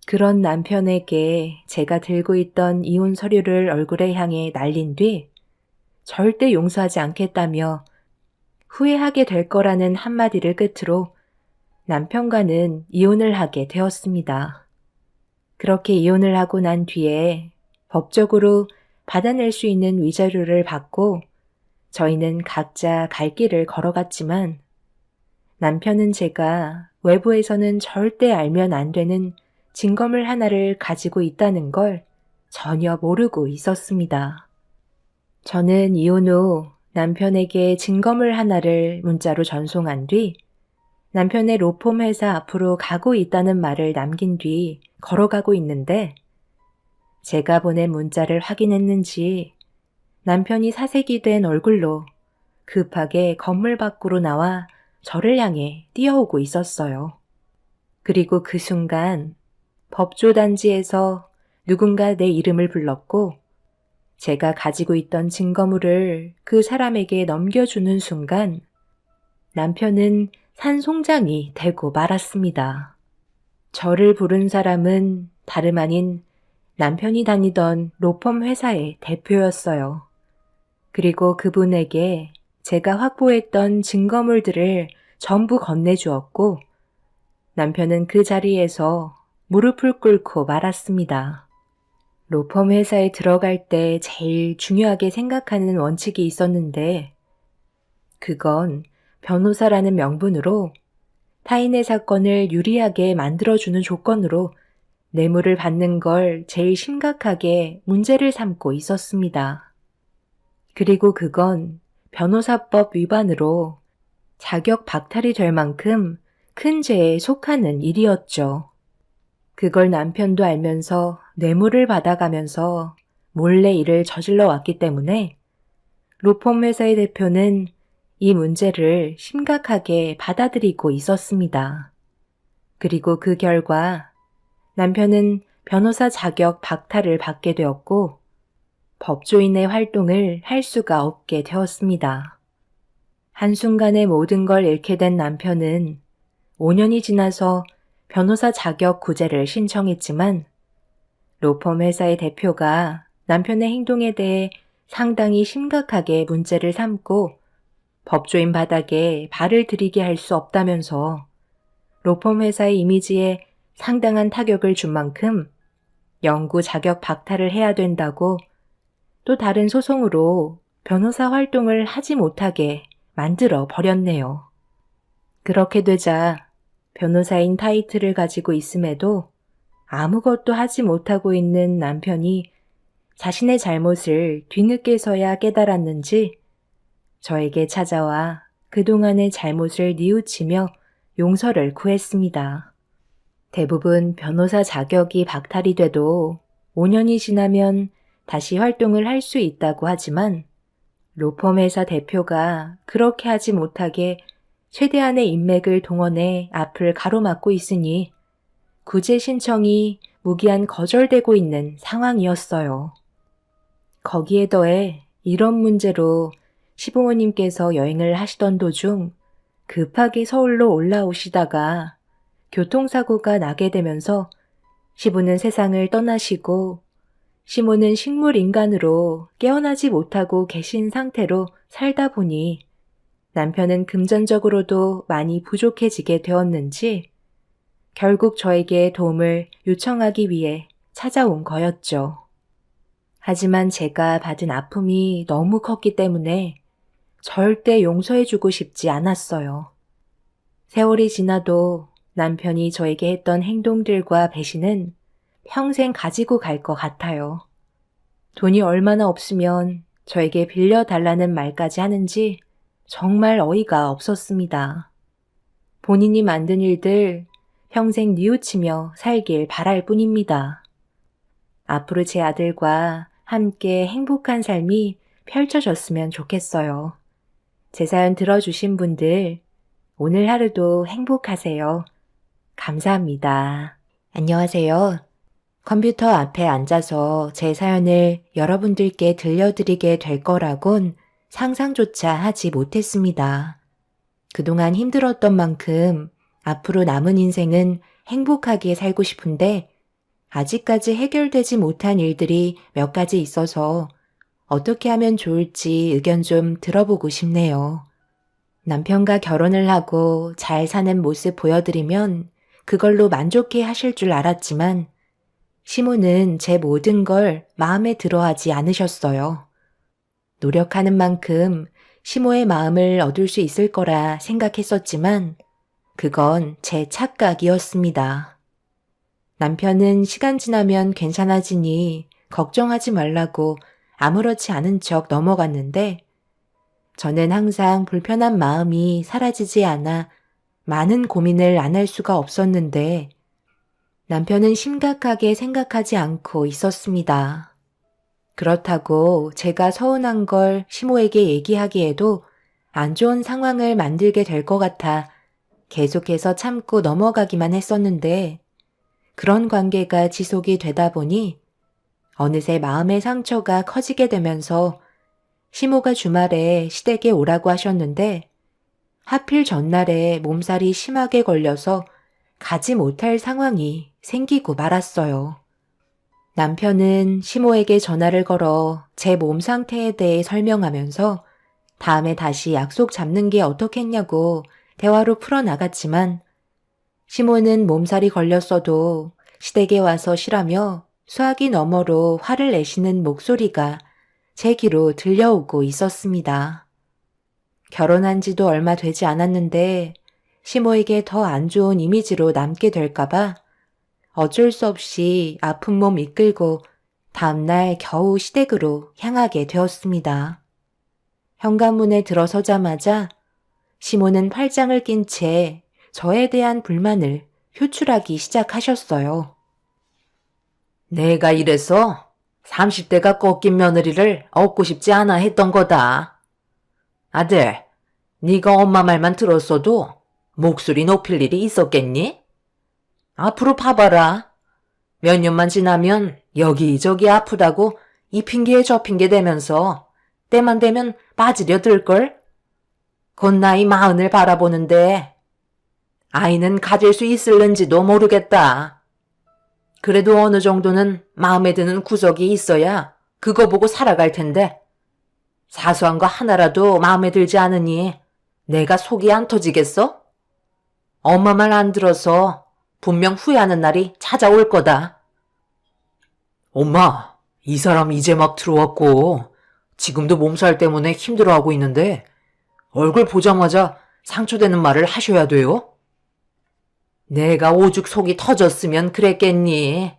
Speaker 1: 그런 남편에게 제가 들고 있던 이혼 서류를 얼굴에 향해 날린 뒤 절대 용서하지 않겠다며 후회하게 될 거라는 한마디를 끝으로 남편과는 이혼을 하게 되었습니다. 그렇게 이혼을 하고 난 뒤에 법적으로 받아낼 수 있는 위자료를 받고 저희는 각자 갈 길을 걸어갔지만 남편은 제가 외부에서는 절대 알면 안 되는 증거물 하나를 가지고 있다는 걸 전혀 모르고 있었습니다. 저는 이혼 후 남편에게 증거물 하나를 문자로 전송한 뒤 남편의 로펌 회사 앞으로 가고 있다는 말을 남긴 뒤 걸어가고 있는데 제가 보낸 문자를 확인했는지 남편이 사색이 된 얼굴로 급하게 건물 밖으로 나와 저를 향해 뛰어오고 있었어요. 그리고 그 순간 법조단지에서 누군가 내 이름을 불렀고 제가 가지고 있던 증거물을 그 사람에게 넘겨주는 순간 남편은 산송장이 되고 말았습니다. 저를 부른 사람은 다름 아닌 남편이 다니던 로펌 회사의 대표였어요. 그리고 그분에게 제가 확보했던 증거물들을 전부 건네주었고 남편은 그 자리에서 무릎을 꿇고 말았습니다. 로펌 회사에 들어갈 때 제일 중요하게 생각하는 원칙이 있었는데 그건 변호사라는 명분으로 타인의 사건을 유리하게 만들어주는 조건으로 뇌물을 받는 걸 제일 심각하게 문제를 삼고 있었습니다. 그리고 그건 변호사법 위반으로 자격 박탈이 될 만큼 큰 죄에 속하는 일이었죠. 그걸 남편도 알면서 뇌물을 받아가면서 몰래 일을 저질러 왔기 때문에 로펌 회사의 대표는 이 문제를 심각하게 받아들이고 있었습니다. 그리고 그 결과 남편은 변호사 자격 박탈을 받게 되었고 법조인의 활동을 할 수가 없게 되었습니다. 한순간에 모든 걸 잃게 된 남편은 5년이 지나서 변호사 자격 구제를 신청했지만 로펌 회사의 대표가 남편의 행동에 대해 상당히 심각하게 문제를 삼고 법조인 바닥에 발을 들이게 할 수 없다면서 로펌 회사의 이미지에 상당한 타격을 준 만큼 영구 자격 박탈을 해야 된다고 또 다른 소송으로 변호사 활동을 하지 못하게 만들어 버렸네요. 그렇게 되자 변호사인 타이틀을 가지고 있음에도 아무것도 하지 못하고 있는 남편이 자신의 잘못을 뒤늦게서야 깨달았는지 저에게 찾아와 그동안의 잘못을 뉘우치며 용서를 구했습니다. 대부분 변호사 자격이 박탈이 돼도 5년이 지나면 다시 활동을 할 수 있다고 하지만 로펌 회사 대표가 그렇게 하지 못하게 최대한의 인맥을 동원해 앞을 가로막고 있으니 구제 신청이 무기한 거절되고 있는 상황이었어요. 거기에 더해 이런 문제로 시부모님께서 여행을 하시던 도중 급하게 서울로 올라오시다가 교통사고가 나게 되면서 시부는 세상을 떠나시고 시모는 식물인간으로 깨어나지 못하고 계신 상태로 살다 보니 남편은 금전적으로도 많이 부족해지게 되었는지 결국 저에게 도움을 요청하기 위해 찾아온 거였죠. 하지만 제가 받은 아픔이 너무 컸기 때문에 절대 용서해주고 싶지 않았어요. 세월이 지나도 남편이 저에게 했던 행동들과 배신은 평생 가지고 갈 것 같아요. 돈이 얼마나 없으면 저에게 빌려달라는 말까지 하는지 정말 어이가 없었습니다. 본인이 만든 일들 평생 뉘우치며 살길 바랄 뿐입니다. 앞으로 제 아들과 함께 행복한 삶이 펼쳐졌으면 좋겠어요. 제 사연 들어주신 분들 오늘 하루도 행복하세요. 감사합니다. 안녕하세요. 컴퓨터 앞에 앉아서 제 사연을 여러분들께 들려드리게 될 거라곤 상상조차 하지 못했습니다. 그동안 힘들었던 만큼 앞으로 남은 인생은 행복하게 살고 싶은데 아직까지 해결되지 못한 일들이 몇 가지 있어서 어떻게 하면 좋을지 의견 좀 들어보고 싶네요. 남편과 결혼을 하고 잘 사는 모습 보여드리면 그걸로 만족해 하실 줄 알았지만 시모는 제 모든 걸 마음에 들어하지 않으셨어요. 노력하는 만큼 시모의 마음을 얻을 수 있을 거라 생각했었지만 그건 제 착각이었습니다. 남편은 시간 지나면 괜찮아지니 걱정하지 말라고 아무렇지 않은 척 넘어갔는데 저는 항상 불편한 마음이 사라지지 않아 많은 고민을 안 할 수가 없었는데 남편은 심각하게 생각하지 않고 있었습니다. 그렇다고 제가 서운한 걸 시모에게 얘기하기에도 안 좋은 상황을 만들게 될 것 같아 계속해서 참고 넘어가기만 했었는데 그런 관계가 지속이 되다 보니 어느새 마음의 상처가 커지게 되면서 시모가 주말에 시댁에 오라고 하셨는데 하필 전날에 몸살이 심하게 걸려서 가지 못할 상황이 생기고 말았어요. 남편은 시모에게 전화를 걸어 제 몸 상태에 대해 설명하면서 다음에 다시 약속 잡는 게 어떻겠냐고 대화로 풀어나갔지만 시모는 몸살이 걸렸어도 시댁에 와서 쉬라며 수화기 너머로 화를 내시는 목소리가 제 귀로 들려오고 있었습니다. 결혼한 지도 얼마 되지 않았는데 시모에게 더 안 좋은 이미지로 남게 될까봐 어쩔 수 없이 아픈 몸 이끌고 다음날 겨우 시댁으로 향하게 되었습니다. 현관문에 들어서자마자 시모는 팔짱을 낀 채 저에 대한 불만을 표출하기 시작하셨어요.
Speaker 2: 내가 이래서 30대가 꺾인 며느리를 얻고 싶지 않아 했던 거다. 아들, 네가 엄마 말만 들었어도 목소리 높일 일이 있었겠니? 앞으로 봐봐라. 몇 년만 지나면 여기저기 아프다고 이 핑계에 저 핑계 대면서 때만 되면 빠지려 들걸? 곧 나이 40을 바라보는데 아이는 가질 수 있을는지도 모르겠다. 그래도 어느 정도는 마음에 드는 구석이 있어야 그거 보고 살아갈 텐데 사소한 거 하나라도 마음에 들지 않으니 내가 속이 안 터지겠어? 엄마 말 안 들어서 분명 후회하는 날이 찾아올 거다. 엄마, 이 사람 이제 막 들어왔고 지금도 몸살 때문에 힘들어하고 있는데 얼굴 보자마자 상처되는 말을 하셔야 돼요? 내가 오죽 속이 터졌으면 그랬겠니?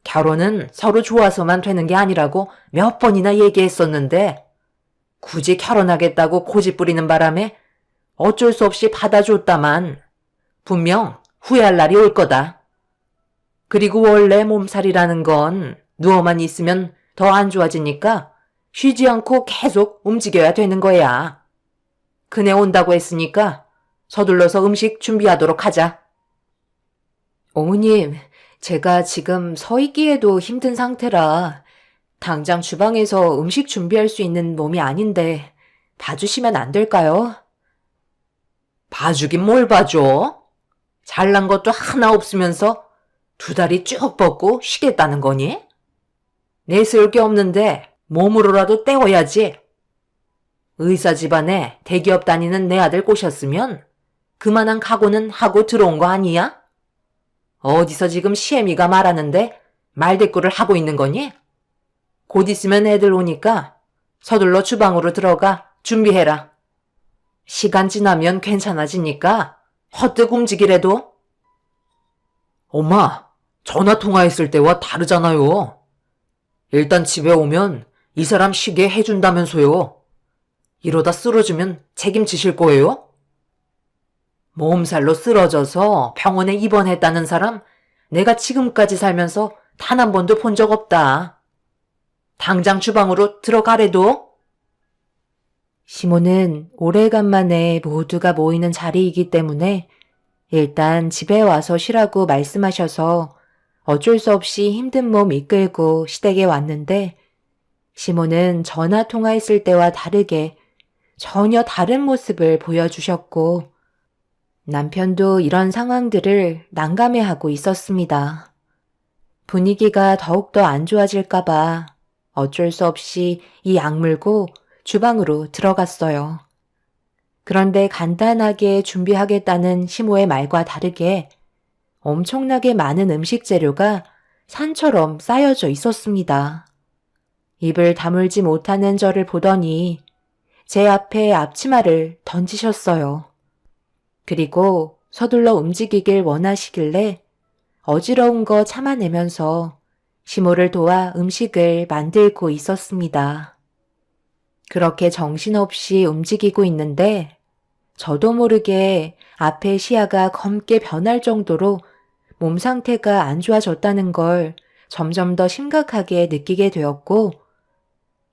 Speaker 2: 결혼은 서로 좋아서만 되는 게 아니라고 몇 번이나 얘기했었는데 굳이 결혼하겠다고 고집 부리는 바람에 어쩔 수 없이 받아줬다만 분명 후회할 날이 올 거다. 그리고 원래 몸살이라는 건 누워만 있으면 더 안 좋아지니까 쉬지 않고 계속 움직여야 되는 거야. 그네 온다고 했으니까 서둘러서 음식 준비하도록 하자.
Speaker 1: 어머님, 제가 지금 서 있기에도 힘든 상태라 당장 주방에서 음식 준비할 수 있는 몸이 아닌데 봐주시면 안 될까요?
Speaker 2: 봐주긴 뭘 봐줘? 잘난 것도 하나 없으면서 두 다리 쭉 뻗고 쉬겠다는 거니? 내세울 게 없는데 몸으로라도 때워야지. 의사 집안에 대기업 다니는 내 아들 꼬셨으면 그만한 각오는 하고 들어온 거 아니야? 어디서 지금 시애미가 말하는데 말대꾸를 하고 있는 거니? 곧 있으면 애들 오니까 서둘러 주방으로 들어가 준비해라. 시간 지나면 괜찮아지니까 헛되고 움직이래도. 엄마, 전화 통화했을 때와 다르잖아요. 일단 집에 오면 이 사람 쉬게 해준다면서요. 이러다 쓰러지면 책임지실 거예요? 몸살로 쓰러져서 병원에 입원했다는 사람 내가 지금까지 살면서 단 한 번도 본 적 없다. 당장 주방으로 들어가래도.
Speaker 1: 시모는 오래간만에 모두가 모이는 자리이기 때문에 일단 집에 와서 쉬라고 말씀하셔서 어쩔 수 없이 힘든 몸 이끌고 시댁에 왔는데 시모는 전화 통화했을 때와 다르게 전혀 다른 모습을 보여주셨고 남편도 이런 상황들을 난감해하고 있었습니다. 분위기가 더욱더 안 좋아질까봐 어쩔 수 없이 이 악물고 주방으로 들어갔어요. 그런데 간단하게 준비하겠다는 시모의 말과 다르게 엄청나게 많은 음식 재료가 산처럼 쌓여져 있었습니다. 입을 다물지 못하는 저를 보더니 제 앞에 앞치마를 던지셨어요. 그리고 서둘러 움직이길 원하시길래 어지러운 거 참아내면서 시모를 도와 음식을 만들고 있었습니다. 그렇게 정신없이 움직이고 있는데 저도 모르게 앞에 시야가 검게 변할 정도로 몸 상태가 안 좋아졌다는 걸 점점 더 심각하게 느끼게 되었고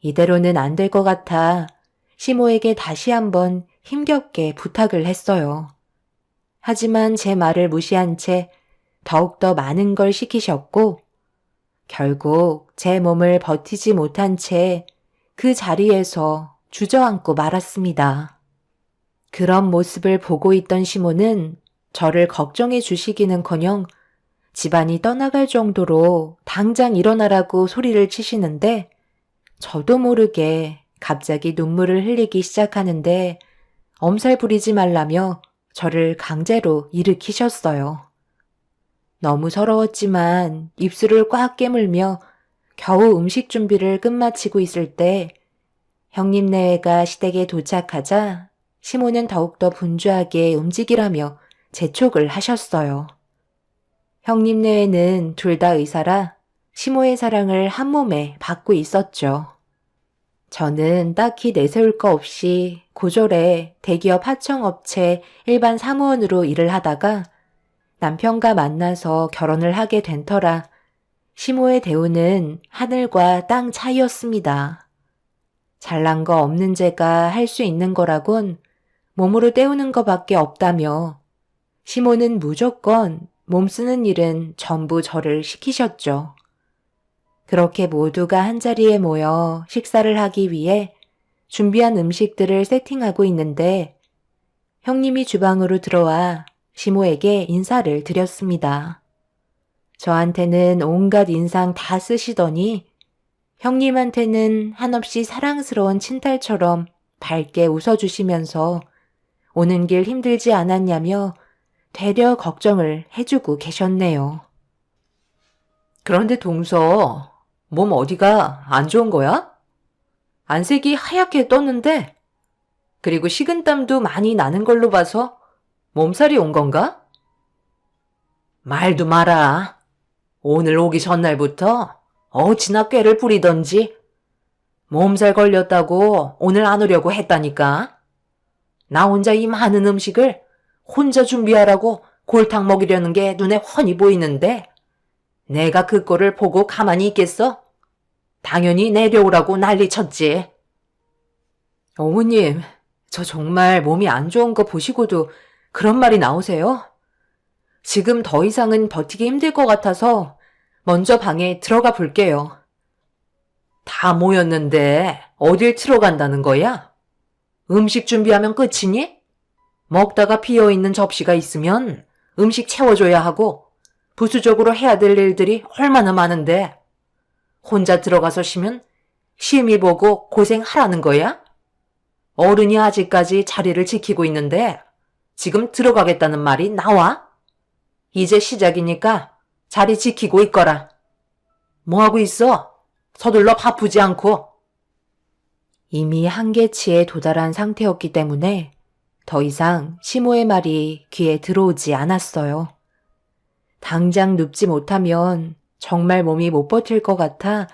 Speaker 1: 이대로는 안 될 것 같아 시모에게 다시 한번 힘겹게 부탁을 했어요. 하지만 제 말을 무시한 채 더욱더 많은 걸 시키셨고 결국 제 몸을 버티지 못한 채 그 자리에서 주저앉고 말았습니다. 그런 모습을 보고 있던 시모는 저를 걱정해 주시기는커녕 집안이 떠나갈 정도로 당장 일어나라고 소리를 치시는데 저도 모르게 갑자기 눈물을 흘리기 시작하는데 엄살 부리지 말라며 저를 강제로 일으키셨어요. 너무 서러웠지만 입술을 꽉 깨물며 겨우 음식 준비를 끝마치고 있을 때 형님네가 시댁에 도착하자 시모는 더욱더 분주하게 움직이라며 재촉을 하셨어요. 형님네에는 둘 다 의사라 시모의 사랑을 한 몸에 받고 있었죠. 저는 딱히 내세울 거 없이 고졸에 대기업 하청업체 일반 사무원으로 일을 하다가 남편과 만나서 결혼을 하게 된 터라 시모의 대우는 하늘과 땅 차이였습니다. 잘난 거 없는 제가 할 수 있는 거라곤 몸으로 때우는 거밖에 없다며 시모는 무조건 몸 쓰는 일은 전부 저를 시키셨죠. 그렇게 모두가 한자리에 모여 식사를 하기 위해 준비한 음식들을 세팅하고 있는데 형님이 주방으로 들어와 시모에게 인사를 드렸습니다. 저한테는 온갖 인상 다 쓰시더니 형님한테는 한없이 사랑스러운 친딸처럼 밝게 웃어주시면서 오는 길 힘들지 않았냐며 되려 걱정을 해주고 계셨네요.
Speaker 2: 그런데 동서, 몸 어디가 안 좋은 거야? 안색이 하얗게 떴는데, 그리고 식은땀도 많이 나는 걸로 봐서 몸살이 온 건가? 말도 마라. 오늘 오기 전날부터 어찌나 꾀를 부리던지 몸살 걸렸다고 오늘 안 오려고 했다니까. 나 혼자 이 많은 음식을 혼자 준비하라고 골탕 먹이려는 게 눈에 훤히 보이는데 내가 그 꼴을 보고 가만히 있겠어? 당연히 내려오라고 난리 쳤지. 어머님, 저 정말 몸이 안 좋은 거 보시고도 그런 말이 나오세요? 지금 더 이상은 버티기 힘들 것 같아서 먼저 방에 들어가 볼게요. 다 모였는데 어딜 들어간다는 거야? 음식 준비하면 끝이니? 먹다가 비어있는 접시가 있으면 음식 채워줘야 하고 부수적으로 해야 될 일들이 얼마나 많은데 혼자 들어가서 쉬면 심히 보고 고생하라는 거야? 어른이 아직까지 자리를 지키고 있는데 지금 들어가겠다는 말이 나와? 이제 시작이니까 자리 지키고 있거라. 뭐하고 있어? 서둘러 바쁘지 않고.
Speaker 1: 이미 한계치에 도달한 상태였기 때문에 더 이상 시모의 말이 귀에 들어오지 않았어요. 당장 눕지 못하면 정말 몸이 못 버틸 것 같아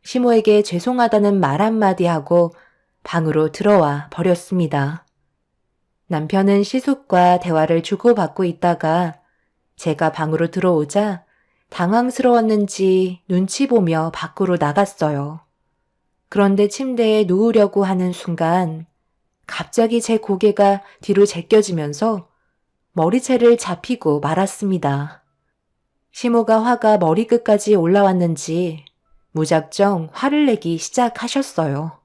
Speaker 1: 시모에게 죄송하다는 말 한마디 하고 방으로 들어와 버렸습니다. 남편은 시숙과 대화를 주고받고 있다가 제가 방으로 들어오자 당황스러웠는지 눈치 보며 밖으로 나갔어요. 그런데 침대에 누우려고 하는 순간 갑자기 제 고개가 뒤로 제껴지면서 머리채를 잡히고 말았습니다. 시모가 화가 머리끝까지 올라왔는지 무작정 화를 내기 시작하셨어요.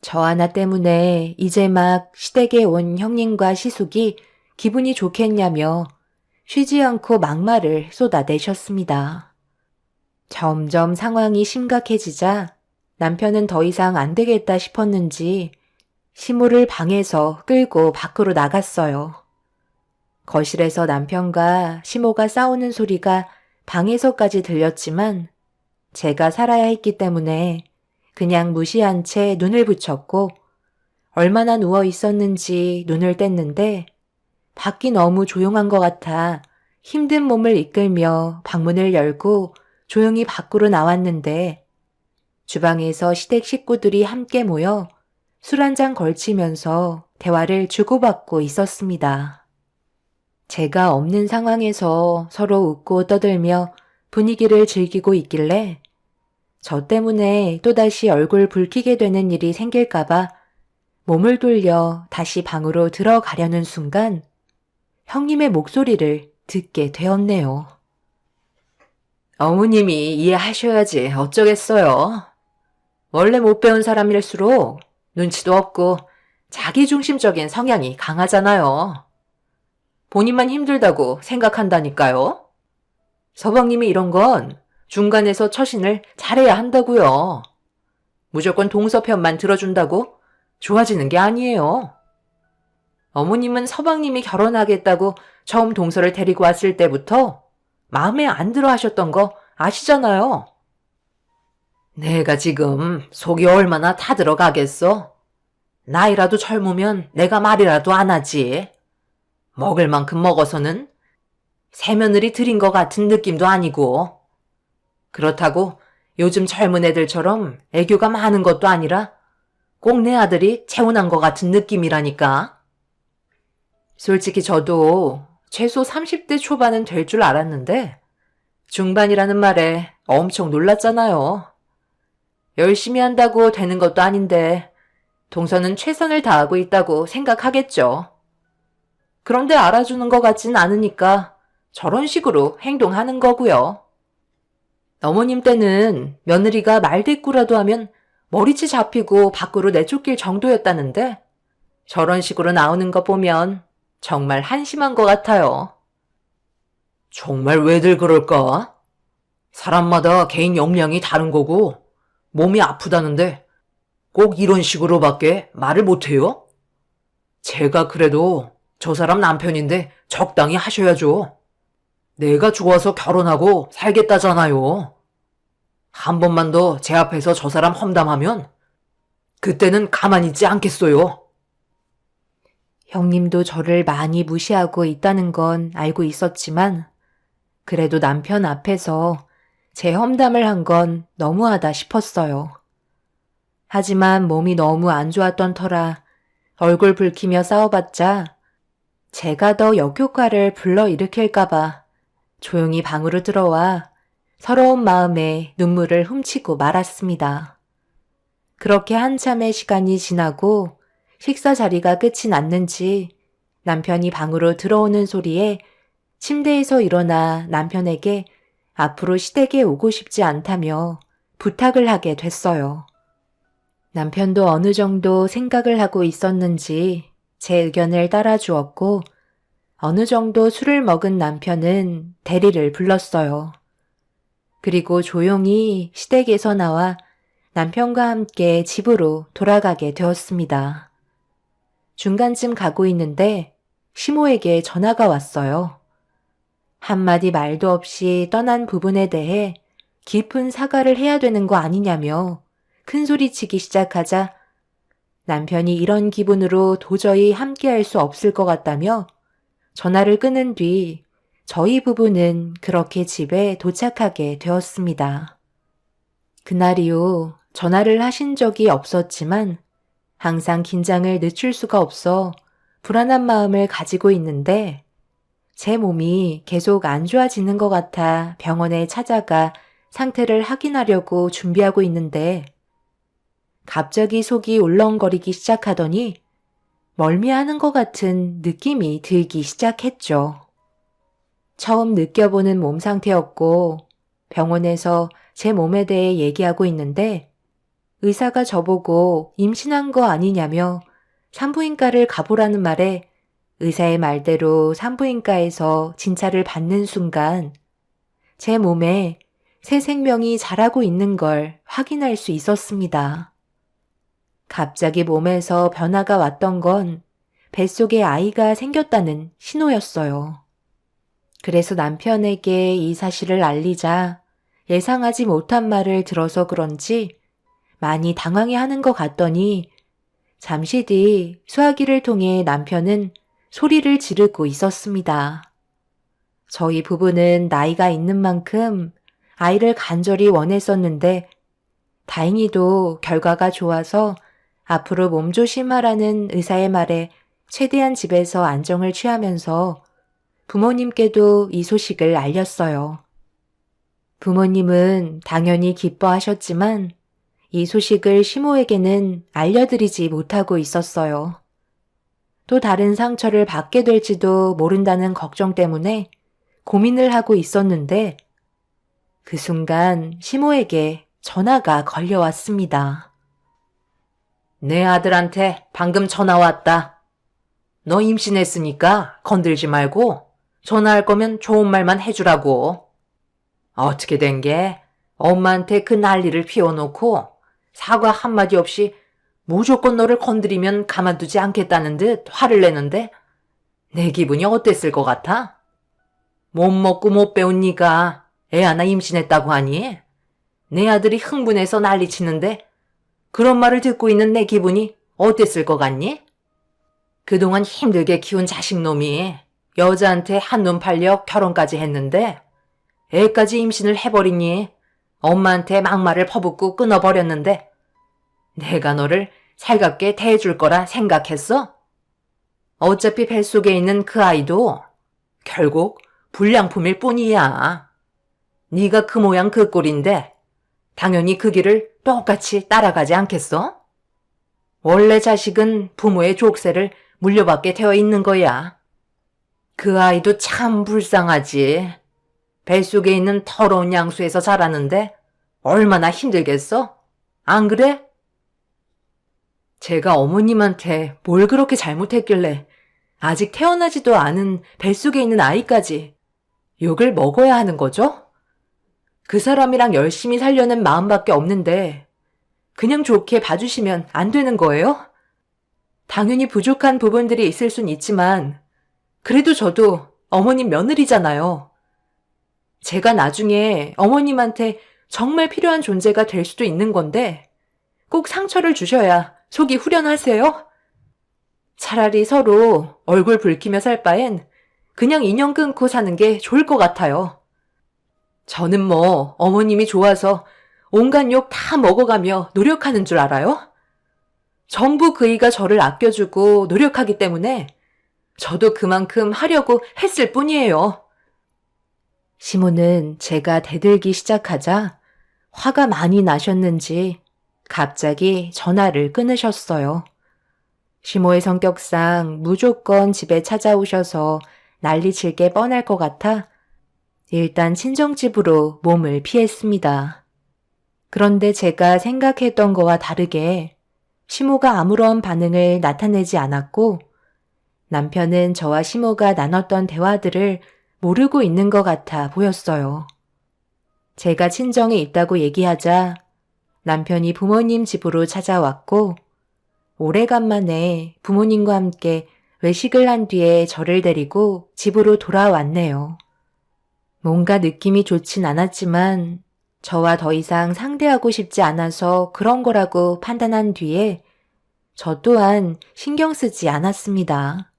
Speaker 1: 저 하나 때문에 이제 막 시댁에 온 형님과 시숙이 기분이 좋겠냐며 쉬지 않고 막말을 쏟아내셨습니다. 점점 상황이 심각해지자 남편은 더 이상 안 되겠다 싶었는지 시모를 방에서 끌고 밖으로 나갔어요. 거실에서 남편과 시모가 싸우는 소리가 방에서까지 들렸지만 제가 살아야 했기 때문에 그냥 무시한 채 눈을 붙였고 얼마나 누워 있었는지 눈을 뗐는데 밖이 너무 조용한 것 같아 힘든 몸을 이끌며 방문을 열고 조용히 밖으로 나왔는데 주방에서 시댁 식구들이 함께 모여 술 한 잔 걸치면서 대화를 주고받고 있었습니다. 제가 없는 상황에서 서로 웃고 떠들며 분위기를 즐기고 있길래 저 때문에 또다시 얼굴 붉히게 되는 일이 생길까봐 몸을 돌려 다시 방으로 들어가려는 순간 형님의 목소리를 듣게 되었네요.
Speaker 2: 어머님이 이해하셔야지 어쩌겠어요. 원래 못 배운 사람일수록 눈치도 없고
Speaker 1: 자기중심적인 성향이 강하잖아요. 본인만 힘들다고 생각한다니까요. 서방님이 이런 건 중간에서 처신을 잘해야 한다고요. 무조건 동서 편만 들어준다고 좋아지는 게 아니에요. 어머님은 서방님이 결혼하겠다고 처음 동서를 데리고 왔을 때부터 마음에 안 들어 하셨던 거 아시잖아요. 내가 지금 속이 얼마나 타들어가겠어? 나이라도 젊으면 내가 말이라도 안 하지. 먹을 만큼 먹어서는 새며느리 들인 것 같은 느낌도 아니고. 그렇다고 요즘 젊은 애들처럼 애교가 많은 것도 아니라 꼭 내 아들이 재혼한 것 같은 느낌이라니까. 솔직히 저도 최소 30대 초반은 될 줄 알았는데 중반이라는 말에 엄청 놀랐잖아요. 열심히 한다고 되는 것도 아닌데 동서는 최선을 다하고 있다고 생각하겠죠. 그런데 알아주는 것 같진 않으니까 저런 식으로 행동하는 거고요. 어머님 때는 며느리가 말대꾸라도 하면 머리채 잡히고 밖으로 내쫓길 정도였다는데 저런 식으로 나오는 거 보면 정말 한심한 것 같아요. 정말 왜들 그럴까? 사람마다 개인 역량이 다른 거고 몸이 아프다는데 꼭 이런 식으로밖에 말을 못해요? 제가 그래도 저 사람 남편인데 적당히 하셔야죠. 내가 좋아서 결혼하고 살겠다잖아요. 한 번만 더 제 앞에서 저 사람 험담하면 그때는 가만히 있지 않겠어요. 형님도 저를 많이 무시하고 있다는 건 알고 있었지만 그래도 남편 앞에서 제 험담을 한 건 너무하다 싶었어요. 하지만 몸이 너무 안 좋았던 터라 얼굴 붉히며 싸워봤자 제가 더 역효과를 불러일으킬까봐 조용히 방으로 들어와 서러운 마음에 눈물을 훔치고 말았습니다. 그렇게 한참의 시간이 지나고 식사 자리가 끝이 났는지 남편이 방으로 들어오는 소리에 침대에서 일어나 남편에게 앞으로 시댁에 오고 싶지 않다며 부탁을 하게 됐어요. 남편도 어느 정도 생각을 하고 있었는지 제 의견을 따라주었고 어느 정도 술을 먹은 남편은 대리를 불렀어요. 그리고 조용히 시댁에서 나와 남편과 함께 집으로 돌아가게 되었습니다. 중간쯤 가고 있는데 시모에게 전화가 왔어요. 한마디 말도 없이 떠난 부분에 대해 깊은 사과를 해야 되는 거 아니냐며 큰소리치기 시작하자 남편이 이런 기분으로 도저히 함께할 수 없을 것 같다며 전화를 끊은 뒤 저희 부부는 그렇게 집에 도착하게 되었습니다. 그날 이후 전화를 하신 적이 없었지만 항상 긴장을 늦출 수가 없어 불안한 마음을 가지고 있는데 제 몸이 계속 안 좋아지는 것 같아 병원에 찾아가 상태를 확인하려고 준비하고 있는데 갑자기 속이 울렁거리기 시작하더니 멀미하는 것 같은 느낌이 들기 시작했죠. 처음 느껴보는 몸 상태였고 병원에서 제 몸에 대해 얘기하고 있는데 의사가 저보고 임신한 거 아니냐며 산부인과를 가보라는 말에 의사의 말대로 산부인과에서 진찰을 받는 순간 제 몸에 새 생명이 자라고 있는 걸 확인할 수 있었습니다. 갑자기 몸에서 변화가 왔던 건 뱃속에 아이가 생겼다는 신호였어요. 그래서 남편에게 이 사실을 알리자 예상하지 못한 말을 들어서 그런지 많이 당황해하는 것 같더니 잠시 뒤 수화기를 통해 남편은 소리를 지르고 있었습니다. 저희 부부는 나이가 있는 만큼 아이를 간절히 원했었는데 다행히도 결과가 좋아서 앞으로 몸조심하라는 의사의 말에 최대한 집에서 안정을 취하면서 부모님께도 이 소식을 알렸어요. 부모님은 당연히 기뻐하셨지만 이 소식을 시모에게는 알려드리지 못하고 있었어요. 또 다른 상처를 받게 될지도 모른다는 걱정 때문에 고민을 하고 있었는데 그 순간 시모에게 전화가 걸려왔습니다.
Speaker 2: 내 아들한테 방금 전화 왔다. 너 임신했으니까 건들지 말고 전화할 거면 좋은 말만 해주라고. 어떻게 된 게 엄마한테 그 난리를 피워놓고 사과 한마디 없이 무조건 너를 건드리면 가만두지 않겠다는 듯 화를 내는데 내 기분이 어땠을 것 같아? 못 먹고 못 배운 네가 애 하나 임신했다고 하니? 내 아들이 흥분해서 난리치는데 그런 말을 듣고 있는 내 기분이 어땠을 것 같니? 그동안 힘들게 키운 자식놈이 여자한테 한눈 팔려 결혼까지 했는데 애까지 임신을 해버리니 엄마한테 막말을 퍼붓고 끊어버렸는데 내가 너를 살갑게 대해줄 거라 생각했어? 어차피 뱃속에 있는 그 아이도 결국 불량품일 뿐이야. 네가 그 모양 그 꼴인데 당연히 그 길을 똑같이 따라가지 않겠어? 원래 자식은 부모의 족쇄를 물려받게 되어 있는 거야. 그 아이도 참 불쌍하지. 뱃속에 있는 더러운 양수에서 자라는데 얼마나 힘들겠어? 안 그래? 제가 어머님한테 뭘 그렇게 잘못했길래 아직 태어나지도 않은 뱃속에 있는 아이까지 욕을 먹어야 하는 거죠? 그 사람이랑 열심히 살려는 마음밖에 없는데 그냥 좋게 봐주시면 안 되는 거예요? 당연히 부족한 부분들이 있을 순 있지만 그래도 저도 어머님 며느리잖아요. 제가 나중에 어머님한테 정말 필요한 존재가 될 수도 있는 건데 꼭 상처를 주셔야 속이 후련하세요? 차라리 서로 얼굴 붉히며 살 바엔 그냥 인연 끊고 사는 게 좋을 것 같아요. 저는 뭐 어머님이 좋아서 온갖 욕 다 먹어가며 노력하는 줄 알아요? 전부 그이가 저를 아껴주고 노력하기 때문에 저도 그만큼 하려고 했을 뿐이에요.
Speaker 1: 시모는 제가 대들기 시작하자 화가 많이 나셨는지 갑자기 전화를 끊으셨어요. 시모의 성격상 무조건 집에 찾아오셔서 난리칠 게 뻔할 것 같아 일단 친정집으로 몸을 피했습니다. 그런데 제가 생각했던 거와 다르게 시모가 아무런 반응을 나타내지 않았고 남편은 저와 시모가 나눴던 대화들을 모르고 있는 것 같아 보였어요. 제가 친정에 있다고 얘기하자 남편이 부모님 집으로 찾아왔고 오래간만에 부모님과 함께 외식을 한 뒤에 저를 데리고 집으로 돌아왔네요. 뭔가 느낌이 좋진 않았지만 저와 더 이상 상대하고 싶지 않아서 그런 거라고 판단한 뒤에 저 또한 신경 쓰지 않았습니다.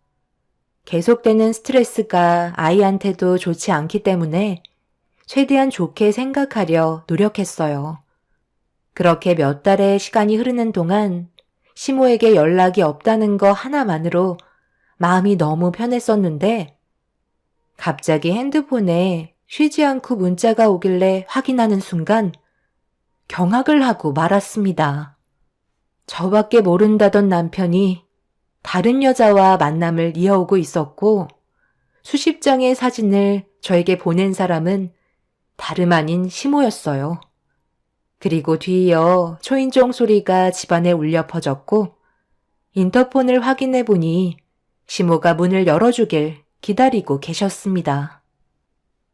Speaker 1: 계속되는 스트레스가 아이한테도 좋지 않기 때문에 최대한 좋게 생각하려 노력했어요. 그렇게 몇 달의 시간이 흐르는 동안 시모에게 연락이 없다는 거 하나만으로 마음이 너무 편했었는데 갑자기 핸드폰에 쉬지 않고 문자가 오길래 확인하는 순간 경악을 하고 말았습니다. 저밖에 모른다던 남편이 다른 여자와 만남을 이어오고 있었고 수십 장의 사진을 저에게 보낸 사람은 다름 아닌 시모였어요. 그리고 뒤이어 초인종 소리가 집안에 울려 퍼졌고 인터폰을 확인해 보니 시모가 문을 열어주길 기다리고 계셨습니다.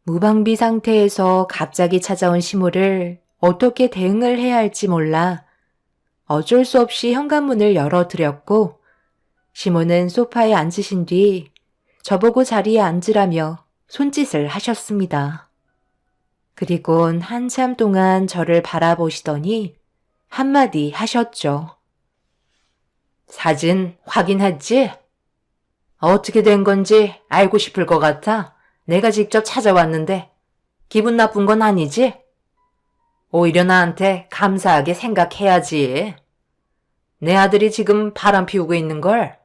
Speaker 1: 무방비 상태에서 갑자기 찾아온 시모를 어떻게 대응을 해야 할지 몰라 어쩔 수 없이 현관문을 열어드렸고 시모는 소파에 앉으신 뒤 저보고 자리에 앉으라며 손짓을 하셨습니다. 그리곤 한참 동안 저를 바라보시더니 한마디 하셨죠. 사진 확인했지? 어떻게 된 건지 알고 싶을 것 같아 내가 직접 찾아왔는데 기분 나쁜 건 아니지? 오히려 나한테 감사하게 생각해야지. 내 아들이 지금 바람 피우고 있는 걸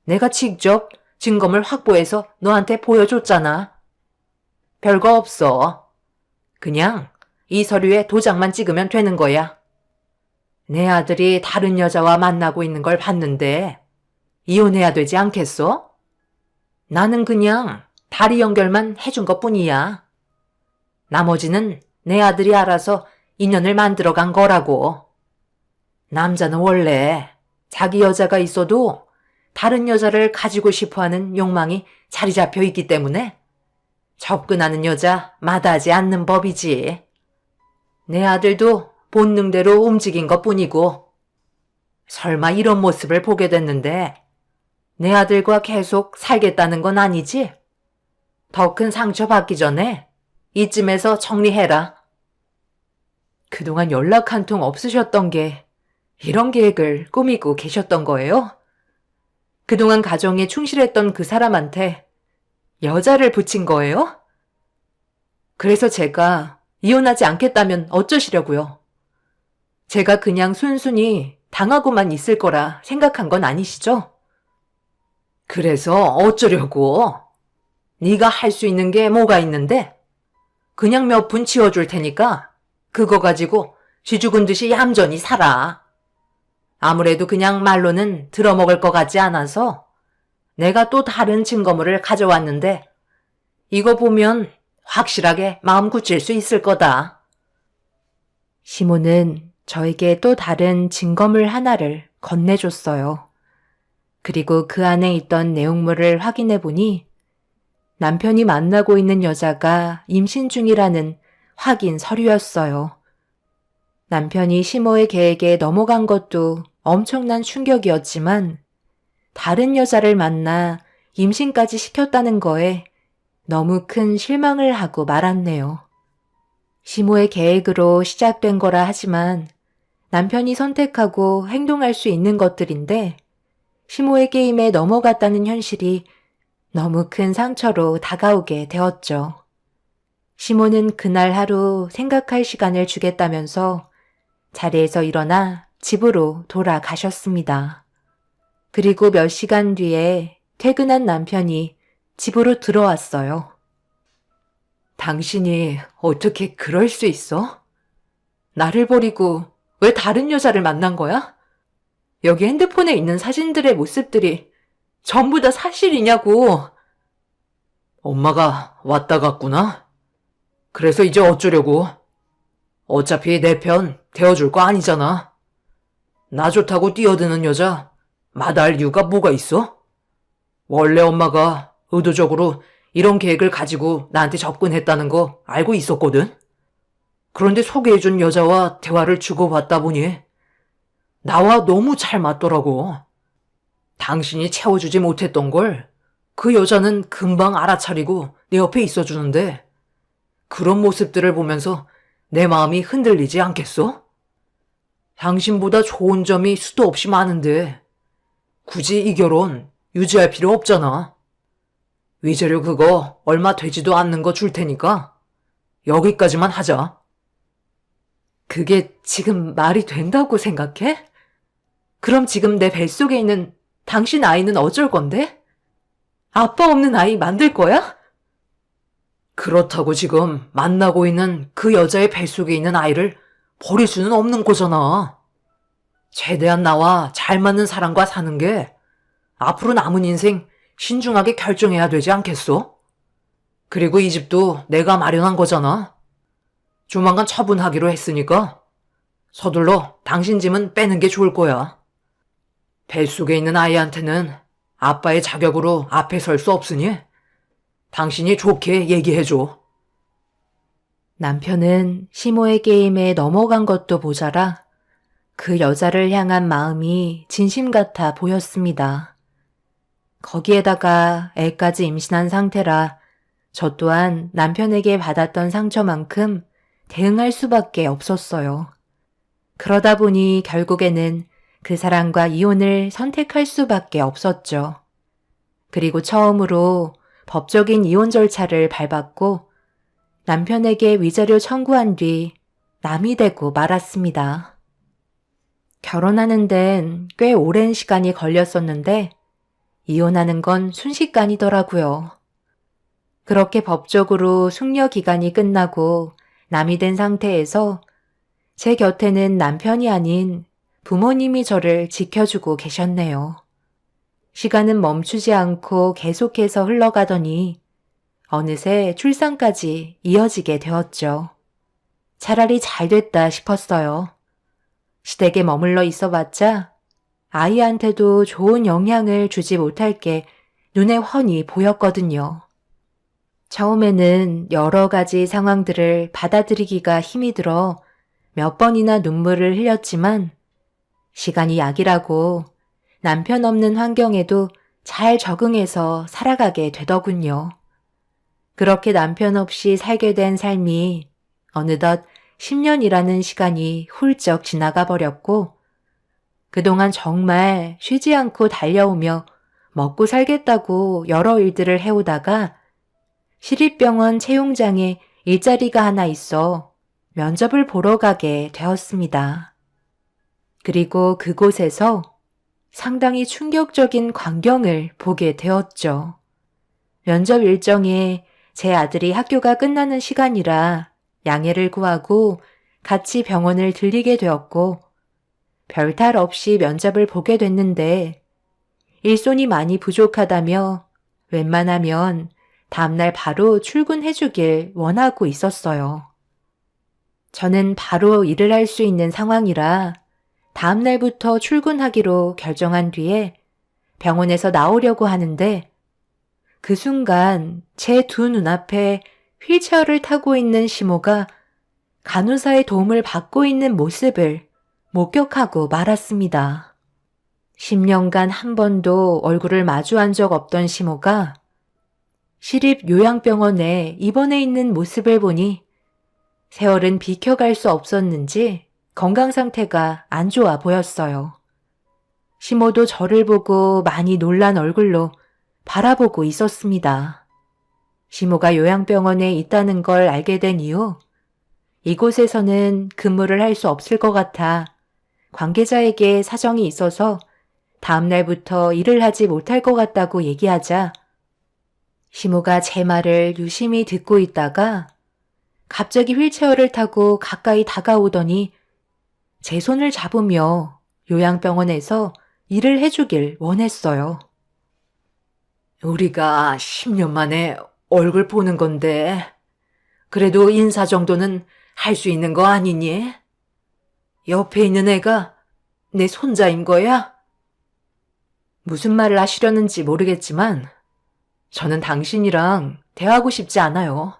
Speaker 1: 내가 직접 증거물 확보해서 너한테 보여줬잖아. 별거 없어. 그냥 이 서류에 도장만 찍으면 되는 거야. 내 아들이 다른 여자와 만나고 있는 걸 봤는데 이혼해야 되지 않겠어? 나는 그냥 다리 연결만 해준 것뿐이야. 나머지는 내 아들이 알아서 인연을 만들어간 거라고. 남자는 원래
Speaker 2: 자기 여자가 있어도 다른 여자를 가지고 싶어 하는 욕망이 자리 잡혀 있기 때문에 접근하는 여자 마다하지 않는 법이지. 내 아들도 본능대로 움직인 것 뿐이고, 설마 이런 모습을 보게 됐는데 내 아들과 계속 살겠다는 건 아니지? 더 큰 상처 받기 전에 이쯤에서 정리해라. 그동안 연락 한 통 없으셨던 게 이런 계획을 꾸미고 계셨던 거예요? 그동안 가정에 충실했던 그 사람한테 여자를 붙인 거예요? 그래서 제가 이혼하지 않겠다면 어쩌시려고요? 제가 그냥 순순히 당하고만 있을 거라 생각한 건 아니시죠? 그래서 어쩌려고? 네가 할 수 있는 게 뭐가 있는데? 그냥 몇 푼 지어줄 테니까 그거 가지고 쥐 죽은 듯이 얌전히 살아. 아무래도 그냥 말로는 들어먹을 것 같지 않아서 내가 또 다른 증거물을 가져왔는데 이거 보면 확실하게 마음 굳힐 수 있을 거다.
Speaker 1: 시몬은 저에게 또 다른 증거물 하나를 건네줬어요. 그리고 그 안에 있던 내용물을 확인해 보니 남편이 만나고 있는 여자가 임신 중이라는 확인 서류였어요. 남편이 시모의 계획에 넘어간 것도 엄청난 충격이었지만 다른 여자를 만나 임신까지 시켰다는 거에 너무 큰 실망을 하고 말았네요. 시모의 계획으로 시작된 거라 하지만 남편이 선택하고 행동할 수 있는 것들인데 시모의 게임에 넘어갔다는 현실이 너무 큰 상처로 다가오게 되었죠. 시모는 그날 하루 생각할 시간을 주겠다면서 자리에서 일어나 집으로 돌아가셨습니다. 그리고 몇 시간 뒤에 퇴근한 남편이 집으로 들어왔어요.
Speaker 2: 당신이 어떻게 그럴 수 있어? 나를 버리고 왜 다른 여자를 만난 거야? 여기 핸드폰에 있는 사진들의 모습들이 전부 다 사실이냐고. 엄마가 왔다 갔구나. 그래서 이제 어쩌려고. 어차피 내 편 대어줄 거 아니잖아. 나 좋다고 뛰어드는 여자 마다할 이유가 뭐가 있어? 원래 엄마가 의도적으로 이런 계획을 가지고 나한테 접근했다는 거 알고 있었거든. 그런데 소개해준 여자와 대화를 주고받다 보니 나와 너무 잘 맞더라고. 당신이 채워주지 못했던 걸 그 여자는 금방 알아차리고 내 옆에 있어주는데 그런 모습들을 보면서 내 마음이 흔들리지 않겠어? 당신보다 좋은 점이 수도 없이 많은데 굳이 이 결혼 유지할 필요 없잖아. 위자료 그거 얼마 되지도 않는 거 줄 테니까 여기까지만 하자.
Speaker 1: 그게 지금 말이 된다고 생각해? 그럼 지금 내 뱃속에 있는 당신 아이는 어쩔 건데? 아빠 없는 아이 만들 거야?
Speaker 2: 그렇다고 지금 만나고 있는 그 여자의 뱃속에 있는 아이를 버릴 수는 없는 거잖아. 최대한 나와 잘 맞는 사람과 사는 게 앞으로 남은 인생 신중하게 결정해야 되지 않겠어? 그리고 이 집도 내가 마련한 거잖아. 조만간 처분하기로 했으니까 서둘러 당신 짐은 빼는 게 좋을 거야. 뱃속에 있는 아이한테는 아빠의 자격으로 앞에 설 수 없으니 당신이 좋게 얘기해줘.
Speaker 1: 남편은 시모의 게임에 넘어간 것도 모자라 그 여자를 향한 마음이 진심 같아 보였습니다. 거기에다가 애까지 임신한 상태라 저 또한 남편에게 받았던 상처만큼 대응할 수밖에 없었어요. 그러다 보니 결국에는 그 사람과 이혼을 선택할 수밖에 없었죠. 그리고 처음으로 법적인 이혼 절차를 밟았고 남편에게 위자료 청구한 뒤 남이 되고 말았습니다. 결혼하는 데는 꽤 오랜 시간이 걸렸었는데 이혼하는 건 순식간이더라고요. 그렇게 법적으로 숙려 기간이 끝나고 남이 된 상태에서 제 곁에는 남편이 아닌 부모님이 저를 지켜주고 계셨네요. 시간은 멈추지 않고 계속해서 흘러가더니 어느새 출산까지 이어지게 되었죠. 차라리 잘 됐다 싶었어요. 시댁에 머물러 있어봤자 아이한테도 좋은 영향을 주지 못할 게 눈에 훤히 보였거든요. 처음에는 여러 가지 상황들을 받아들이기가 힘이 들어 몇 번이나 눈물을 흘렸지만 시간이 약이라고 남편 없는 환경에도 잘 적응해서 살아가게 되더군요. 그렇게 남편 없이 살게 된 삶이 어느덧 10년이라는 시간이 훌쩍 지나가 버렸고 그동안 정말 쉬지 않고 달려오며 먹고 살겠다고 여러 일들을 해오다가 시립병원 채용장에 일자리가 하나 있어 면접을 보러 가게 되었습니다. 그리고 그곳에서 상당히 충격적인 광경을 보게 되었죠. 면접 일정에 제 아들이 학교가 끝나는 시간이라 양해를 구하고 같이 병원을 들리게 되었고 별탈 없이 면접을 보게 됐는데 일손이 많이 부족하다며 웬만하면 다음날 바로 출근해 주길 원하고 있었어요. 저는 바로 일을 할 수 있는 상황이라 다음날부터 출근하기로 결정한 뒤에 병원에서 나오려고 하는데 그 순간 제 두 눈앞에 휠체어를 타고 있는 시모가 간호사의 도움을 받고 있는 모습을 목격하고 말았습니다. 10년간 한 번도 얼굴을 마주한 적 없던 시모가 시립 요양병원에 입원해 있는 모습을 보니 세월은 비켜갈 수 없었는지 건강 상태가 안 좋아 보였어요. 시모도 저를 보고 많이 놀란 얼굴로 바라보고 있었습니다. 시모가 요양병원에 있다는 걸 알게 된 이후 이곳에서는 근무를 할 수 없을 것 같아 관계자에게 사정이 있어서 다음 날부터 일을 하지 못할 것 같다고 얘기하자 시모가 제 말을 유심히 듣고 있다가 갑자기 휠체어를 타고 가까이 다가오더니 제 손을 잡으며 요양병원에서 일을 해주길 원했어요.
Speaker 2: 우리가 10년 만에 얼굴 보는 건데 그래도 인사 정도는 할 수 있는 거 아니니? 옆에 있는 애가 내 손자인 거야?
Speaker 1: 무슨 말을 하시려는지 모르겠지만 저는 당신이랑 대화하고 싶지 않아요.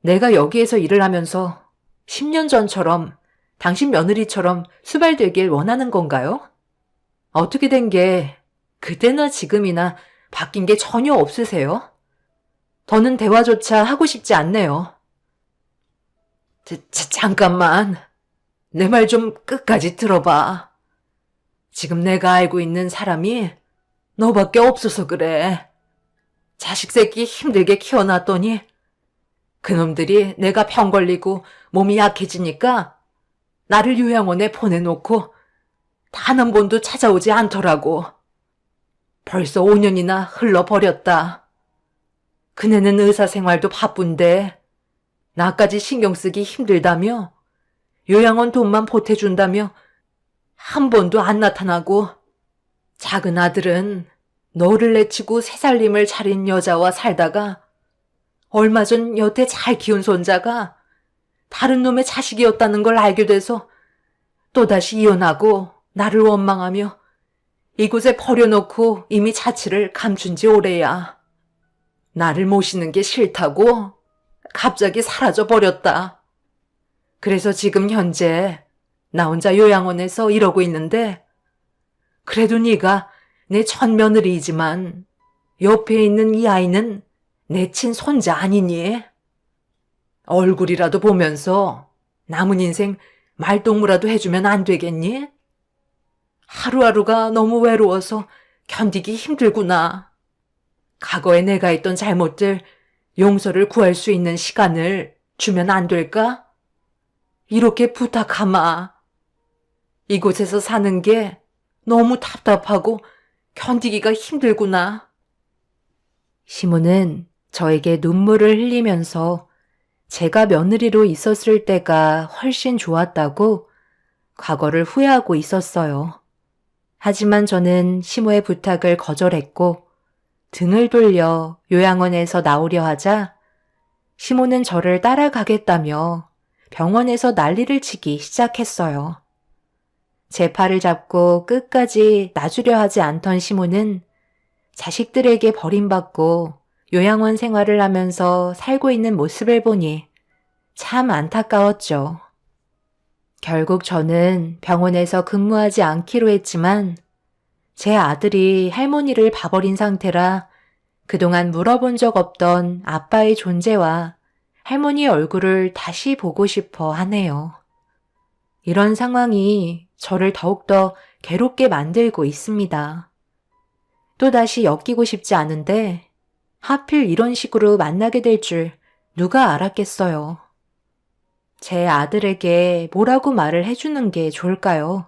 Speaker 1: 내가 여기에서 일을 하면서 10년 전처럼 당신 며느리처럼 수발되길 원하는 건가요? 어떻게 된 게 그때나 지금이나 바뀐 게 전혀 없으세요? 더는 대화조차 하고 싶지 않네요.
Speaker 2: 잠깐만. 내 말 좀 끝까지 들어봐. 지금 내가 알고 있는 사람이 너밖에 없어서 그래. 자식 새끼 힘들게 키워놨더니 그놈들이 내가 병 걸리고 몸이 약해지니까 나를 요양원에 보내놓고 단 한 번도 찾아오지 않더라고. 벌써 5년이나 흘러버렸다. 그네는 의사 생활도 바쁜데 나까지 신경 쓰기 힘들다며 요양원 돈만 보태준다며 한 번도 안 나타나고 작은 아들은 너를 내치고 새 살림을 차린 여자와 살다가 얼마 전 여태 잘 키운 손자가 다른 놈의 자식이었다는 걸 알게 돼서 또다시 이혼하고 나를 원망하며 이곳에 버려놓고 이미 자취를 감춘 지 오래야. 나를 모시는 게 싫다고 갑자기 사라져버렸다. 그래서 지금 현재 나 혼자 요양원에서 이러고 있는데 그래도 네가 내 첫 며느리이지만 옆에 있는 이 아이는 내 친손자 아니니? 얼굴이라도 보면서 남은 인생 말동무라도 해주면 안 되겠니? 하루하루가 너무 외로워서 견디기 힘들구나. 과거에 내가 했던 잘못들 용서를 구할 수 있는 시간을 주면 안 될까? 이렇게 부탁하마. 이곳에서 사는 게 너무 답답하고 견디기가 힘들구나.
Speaker 1: 시모는 저에게 눈물을 흘리면서 제가 며느리로 있었을 때가 훨씬 좋았다고 과거를 후회하고 있었어요. 하지만 저는 시모의 부탁을 거절했고 등을 돌려 요양원에서 나오려 하자 시모는 저를 따라가겠다며 병원에서 난리를 치기 시작했어요. 제 팔을 잡고 끝까지 놔주려 하지 않던 시모는 자식들에게 버림받고 요양원 생활을 하면서 살고 있는 모습을 보니 참 안타까웠죠. 결국 저는 병원에서 근무하지 않기로 했지만 제 아들이 할머니를 봐버린 상태라 그동안 물어본 적 없던 아빠의 존재와 할머니의 얼굴을 다시 보고 싶어 하네요. 이런 상황이 저를 더욱더 괴롭게 만들고 있습니다. 또다시 엮이고 싶지 않은데 하필 이런 식으로 만나게 될 줄 누가 알았겠어요. 제 아들에게 뭐라고 말을 해주는 게 좋을까요?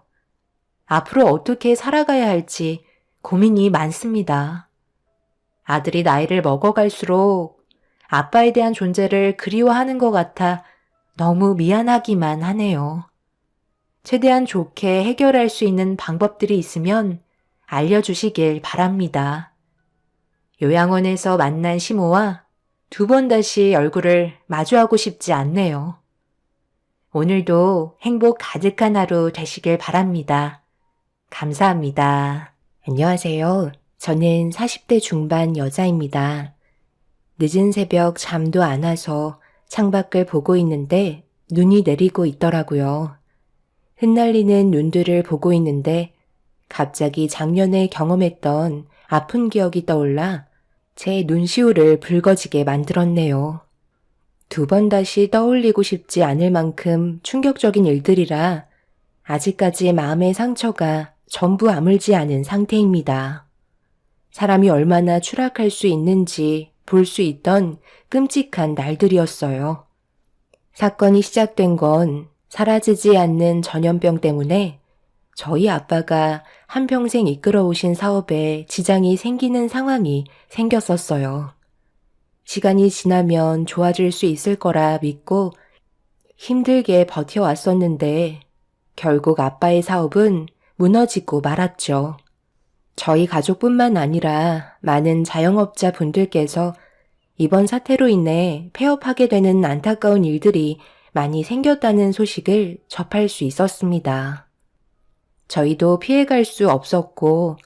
Speaker 1: 앞으로 어떻게 살아가야 할지 고민이 많습니다. 아들이 나이를 먹어갈수록 아빠에 대한 존재를 그리워하는 것 같아 너무 미안하기만 하네요. 최대한 좋게 해결할 수 있는 방법들이 있으면 알려주시길 바랍니다. 요양원에서 만난 시모와 두 번 다시 얼굴을 마주하고 싶지 않네요. 오늘도 행복 가득한 하루 되시길 바랍니다. 감사합니다. 안녕하세요. 저는 40대 중반 여자입니다. 늦은 새벽 잠도 안 와서 창밖을 보고 있는데 눈이 내리고 있더라고요. 흩날리는 눈들을 보고 있는데 갑자기 작년에 경험했던 아픈 기억이 떠올라 제 눈시울을 붉어지게 만들었네요. 두 번 다시 떠올리고 싶지 않을 만큼 충격적인 일들이라 아직까지 마음의 상처가 전부 아물지 않은 상태입니다. 사람이 얼마나 추락할 수 있는지 볼 수 있던 끔찍한 날들이었어요. 사건이 시작된 건 사라지지 않는 전염병 때문에 저희 아빠가 한평생 이끌어오신 사업에 지장이 생기는 상황이 생겼었어요. 시간이 지나면 좋아질 수 있을 거라 믿고 힘들게 버텨왔었는데 결국 아빠의 사업은 무너지고 말았죠. 저희 가족뿐만 아니라 많은 자영업자 분들께서 이번 사태로 인해 폐업하게 되는 안타까운 일들이 많이 생겼다는 소식을 접할 수 있었습니다. 저희도 피해갈 수 없었고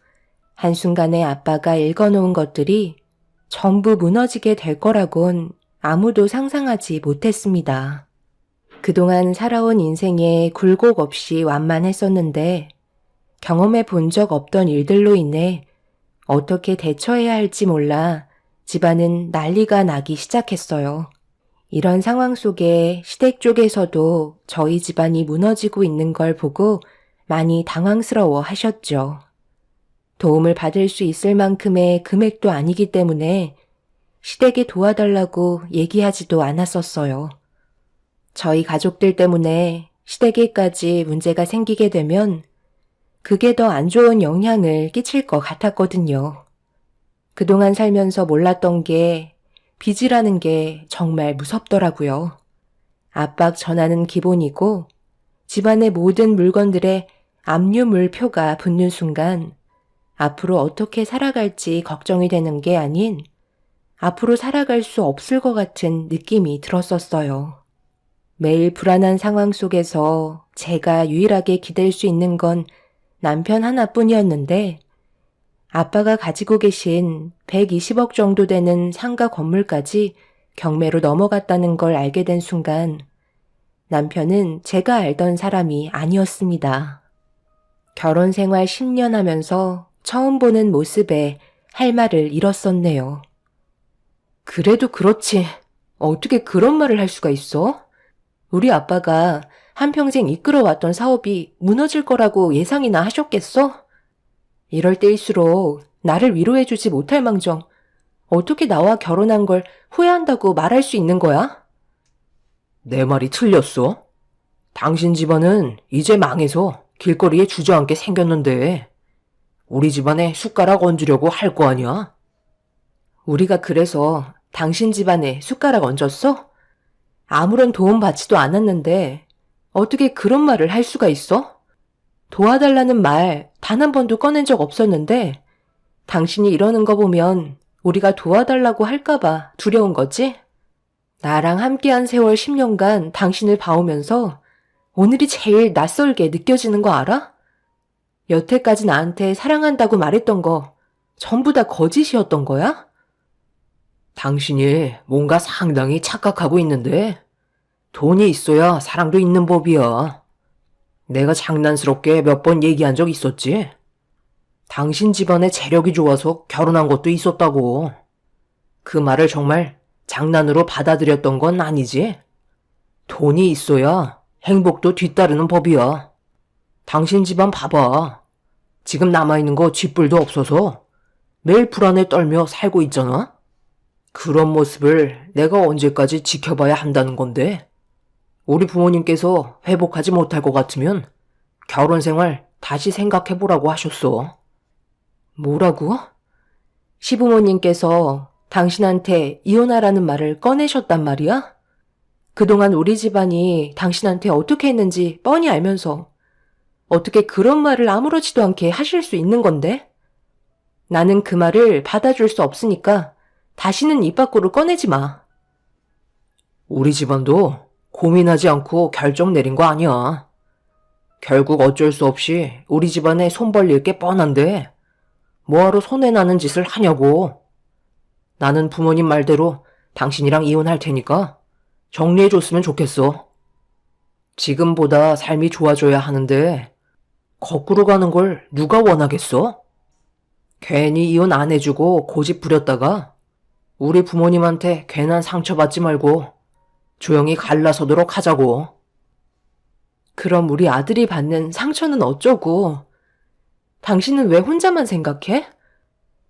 Speaker 1: 한순간에 아빠가 읽어놓은 것들이 전부 무너지게 될 거라곤 아무도 상상하지 못했습니다. 그동안 살아온 인생에 굴곡 없이 완만했었는데 경험해 본 적 없던 일들로 인해 어떻게 대처해야 할지 몰라 집안은 난리가 나기 시작했어요. 이런 상황 속에 시댁 쪽에서도 저희 집안이 무너지고 있는 걸 보고 많이 당황스러워 하셨죠. 도움을 받을 수 있을 만큼의 금액도 아니기 때문에 시댁에 도와달라고 얘기하지도 않았었어요. 저희 가족들 때문에 시댁에까지 문제가 생기게 되면 그게 더 안 좋은 영향을 끼칠 것 같았거든요. 그동안 살면서 몰랐던 게 빚이라는 게 정말 무섭더라고요. 압박 전화는 기본이고 집안의 모든 물건들에 압류물표가 붙는 순간 앞으로 어떻게 살아갈지 걱정이 되는 게 아닌 앞으로 살아갈 수 없을 것 같은 느낌이 들었었어요. 매일 불안한 상황 속에서 제가 유일하게 기댈 수 있는 건 남편 하나뿐이었는데 아빠가 가지고 계신 120억 정도 되는 상가 건물까지 경매로 넘어갔다는 걸 알게 된 순간 남편은 제가 알던 사람이 아니었습니다. 결혼 생활 10년 하면서 처음 보는 모습에 할 말을 잃었었네요. 그래도 그렇지. 어떻게 그런 말을 할 수가 있어? 우리 아빠가 한평생 이끌어왔던 사업이 무너질 거라고 예상이나 하셨겠어? 이럴 때일수록 나를 위로해주지 못할 망정 어떻게 나와 결혼한 걸 후회한다고 말할 수 있는 거야?
Speaker 2: 내 말이 틀렸어? 당신 집안은 이제 망해서 길거리에 주저앉게 생겼는데 우리 집안에 숟가락 얹으려고 할 거 아니야?
Speaker 1: 우리가 그래서 당신 집안에 숟가락 얹었어? 아무런 도움 받지도 않았는데 어떻게 그런 말을 할 수가 있어? 도와달라는 말 단 한 번도 꺼낸 적 없었는데 당신이 이러는 거 보면 우리가 도와달라고 할까봐 두려운 거지? 나랑 함께한 세월 10년간 당신을 봐오면서 오늘이 제일 낯설게 느껴지는 거 알아? 여태까지 나한테 사랑한다고 말했던 거 전부 다 거짓이었던 거야?
Speaker 2: 당신이 뭔가 상당히 착각하고 있는데 돈이 있어야 사랑도 있는 법이야. 내가 장난스럽게 몇 번 얘기한 적 있었지? 당신 집안에 재력이 좋아서 결혼한 것도 있었다고. 그 말을 정말 장난으로 받아들였던 건 아니지? 돈이 있어야 행복도 뒤따르는 법이야. 당신 집안 봐봐. 지금 남아있는 거 쥐뿔도 없어서 매일 불안에 떨며 살고 있잖아? 그런 모습을 내가 언제까지 지켜봐야 한다는 건데? 우리 부모님께서 회복하지 못할 것 같으면 결혼 생활 다시 생각해보라고 하셨어.
Speaker 1: 뭐라고? 시부모님께서 당신한테 이혼하라는 말을 꺼내셨단 말이야? 그동안 우리 집안이 당신한테 어떻게 했는지 뻔히 알면서 어떻게 그런 말을 아무렇지도 않게 하실 수 있는 건데? 나는 그 말을 받아줄 수 없으니까 다시는 입 밖으로 꺼내지 마.
Speaker 2: 우리 집안도 고민하지 않고 결정 내린 거 아니야. 결국 어쩔 수 없이 우리 집안에 손 벌릴 게 뻔한데 뭐하러 손해나는 짓을 하냐고. 나는 부모님 말대로 당신이랑 이혼할 테니까 정리해줬으면 좋겠어. 지금보다 삶이 좋아져야 하는데 거꾸로 가는 걸 누가 원하겠어? 괜히 이혼 안 해주고 고집 부렸다가 우리 부모님한테 괜한 상처받지 말고 조용히 갈라서도록 하자고.
Speaker 1: 그럼 우리 아들이 받는 상처는 어쩌고? 당신은 왜 혼자만 생각해?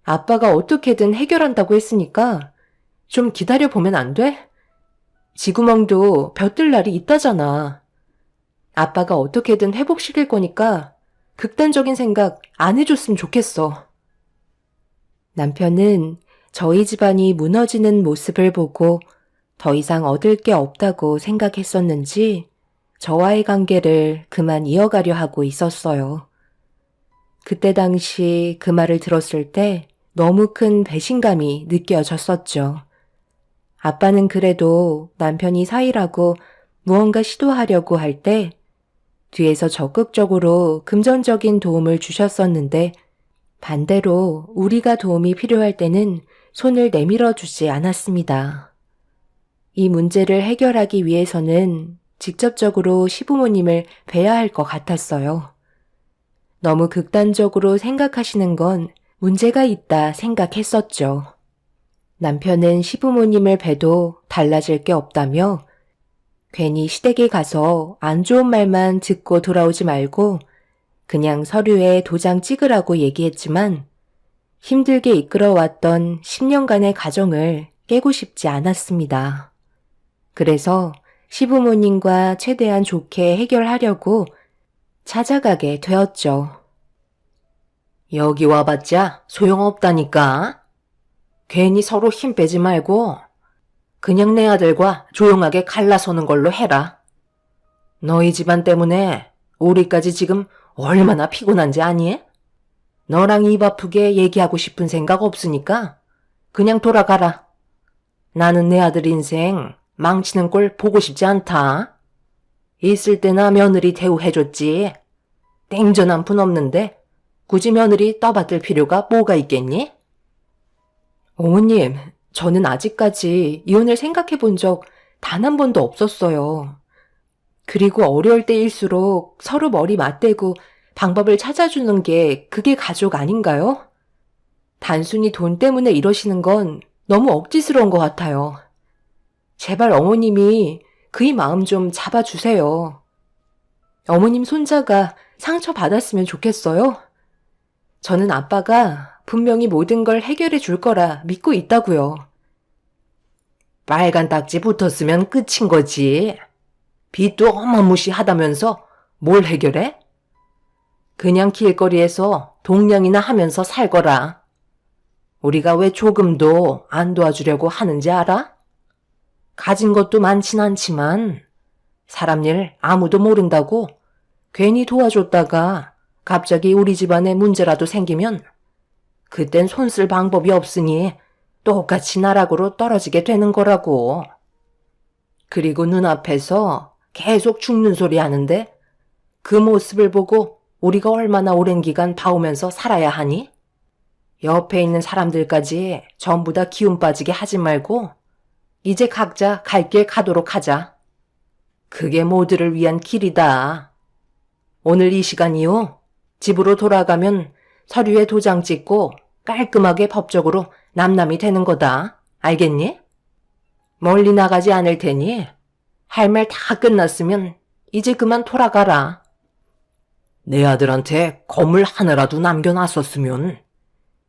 Speaker 1: 아빠가 어떻게든 해결한다고 했으니까 좀 기다려보면 안 돼? 쥐구멍도 벼뜰 날이 있다잖아. 아빠가 어떻게든 회복시킬 거니까 극단적인 생각 안 해줬으면 좋겠어. 남편은 저희 집안이 무너지는 모습을 보고 더 이상 얻을 게 없다고 생각했었는지 저와의 관계를 그만 이어가려 하고 있었어요. 그때 당시 그 말을 들었을 때 너무 큰 배신감이 느껴졌었죠. 아빠는 그래도 남편이 사이라고 무언가 시도하려고 할 때 뒤에서 적극적으로 금전적인 도움을 주셨었는데 반대로 우리가 도움이 필요할 때는 손을 내밀어 주지 않았습니다. 이 문제를 해결하기 위해서는 직접적으로 시부모님을 뵈야 할 것 같았어요. 너무 극단적으로 생각하시는 건 문제가 있다 생각했었죠. 남편은 시부모님을 뵈도 달라질 게 없다며 괜히 시댁에 가서 안 좋은 말만 듣고 돌아오지 말고 그냥 서류에 도장 찍으라고 얘기했지만 힘들게 이끌어왔던 10년간의 가정을 깨고 싶지 않았습니다. 그래서 시부모님과 최대한 좋게 해결하려고 찾아가게 되었죠.
Speaker 2: 여기 와봤자 소용없다니까. 괜히 서로 힘 빼지 말고 그냥 내 아들과 조용하게 갈라서는 걸로 해라. 너희 집안 때문에 우리까지 지금 얼마나 피곤한지 아니? 너랑 입 아프게 얘기하고 싶은 생각 없으니까 그냥 돌아가라. 나는 내 아들 인생 망치는 꼴 보고 싶지 않다. 있을 때나 며느리 대우해줬지. 땡전 한 푼 없는데 굳이 며느리 떠받들 필요가 뭐가 있겠니?
Speaker 1: 어머님, 저는 아직까지 이혼을 생각해 본 적 단 한 번도 없었어요. 그리고 어려울 때일수록 서로 머리 맞대고 방법을 찾아주는 게 그게 가족 아닌가요? 단순히 돈 때문에 이러시는 건 너무 억지스러운 것 같아요. 제발 어머님이 그이 마음 좀 잡아주세요. 어머님 손자가 상처받았으면 좋겠어요? 저는 아빠가 분명히 모든 걸 해결해 줄 거라 믿고 있다고요.
Speaker 2: 빨간 딱지 붙었으면 끝인 거지. 빚도 어마무시하다면서 뭘 해결해? 그냥 길거리에서 동냥이나 하면서 살거라. 우리가 왜 조금도 안 도와주려고 하는지 알아? 가진 것도 많진 않지만 사람 일 아무도 모른다고 괜히 도와줬다가 갑자기 우리 집안에 문제라도 생기면 그땐 손 쓸 방법이 없으니 똑같이 나락으로 떨어지게 되는 거라고. 그리고 눈앞에서 계속 죽는 소리 하는데 그 모습을 보고 우리가 얼마나 오랜 기간 봐오면서 살아야 하니? 옆에 있는 사람들까지 전부 다 기운 빠지게 하지 말고 이제 각자 갈 길 가도록 하자. 그게 모두를 위한 길이다. 오늘 이 시간 이후 집으로 돌아가면 서류에 도장 찍고 깔끔하게 법적으로 남남이 되는 거다. 알겠니? 멀리 나가지 않을 테니 할 말 다 끝났으면 이제 그만 돌아가라. 내 아들한테 건물 하나라도 남겨놨었으면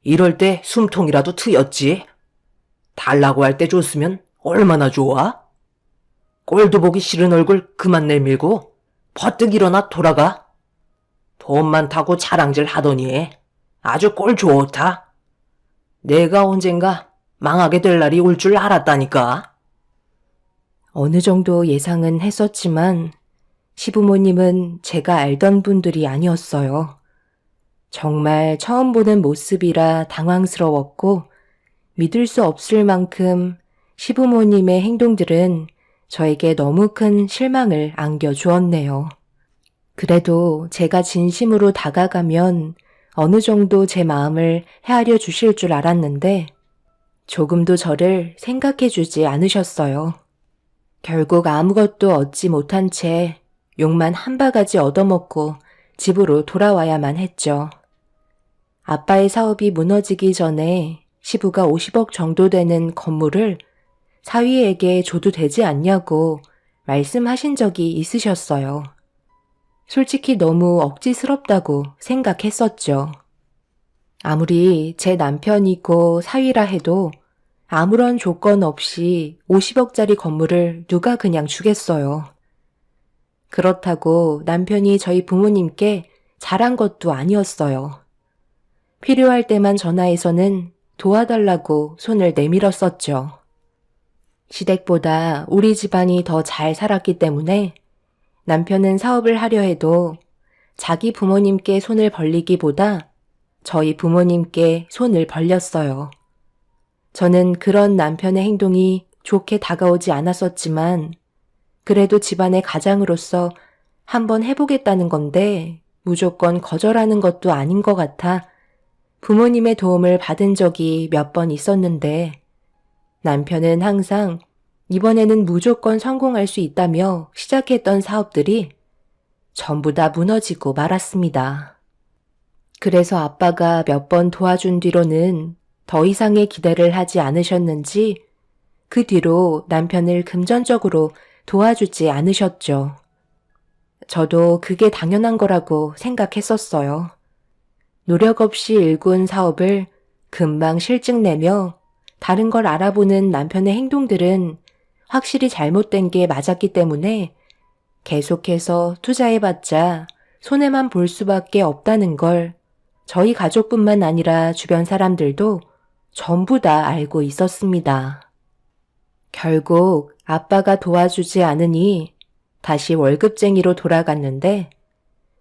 Speaker 2: 이럴 때 숨통이라도 트였지. 달라고 할 때 줬으면 얼마나 좋아? 꼴도 보기 싫은 얼굴 그만 내밀고 버뜩 일어나 돌아가. 돈 많다고 자랑질 하더니 아주 꼴 좋다. 내가 언젠가 망하게 될 날이 올 줄 알았다니까.
Speaker 1: 어느 정도 예상은 했었지만 시부모님은 제가 알던 분들이 아니었어요. 정말 처음 보는 모습이라 당황스러웠고 믿을 수 없을 만큼 시부모님의 행동들은 저에게 너무 큰 실망을 안겨주었네요. 그래도 제가 진심으로 다가가면 어느 정도 제 마음을 헤아려 주실 줄 알았는데 조금도 저를 생각해 주지 않으셨어요. 결국 아무것도 얻지 못한 채 욕만 한 바가지 얻어먹고 집으로 돌아와야만 했죠. 아빠의 사업이 무너지기 전에 시부가 50억 정도 되는 건물을 사위에게 줘도 되지 않냐고 말씀하신 적이 있으셨어요. 솔직히 너무 억지스럽다고 생각했었죠. 아무리 제 남편이고 사위라 해도 아무런 조건 없이 50억짜리 건물을 누가 그냥 주겠어요. 그렇다고 남편이 저희 부모님께 잘한 것도 아니었어요. 필요할 때만 전화해서는 도와달라고 손을 내밀었었죠. 시댁보다 우리 집안이 더 잘 살았기 때문에 남편은 사업을 하려 해도 자기 부모님께 손을 벌리기보다 저희 부모님께 손을 벌렸어요. 저는 그런 남편의 행동이 좋게 다가오지 않았었지만 그래도 집안의 가장으로서 한번 해보겠다는 건데 무조건 거절하는 것도 아닌 것 같아 부모님의 도움을 받은 적이 몇 번 있었는데 남편은 항상 이번에는 무조건 성공할 수 있다며 시작했던 사업들이 전부 다 무너지고 말았습니다. 그래서 아빠가 몇 번 도와준 뒤로는 더 이상의 기대를 하지 않으셨는지 그 뒤로 남편을 금전적으로 도와주지 않으셨죠. 저도 그게 당연한 거라고 생각했었어요. 노력 없이 일군 사업을 금방 실증 내며 다른 걸 알아보는 남편의 행동들은 확실히 잘못된 게 맞았기 때문에 계속해서 투자해봤자 손해만 볼 수밖에 없다는 걸 저희 가족뿐만 아니라 주변 사람들도 전부 다 알고 있었습니다. 결국 아빠가 도와주지 않으니 다시 월급쟁이로 돌아갔는데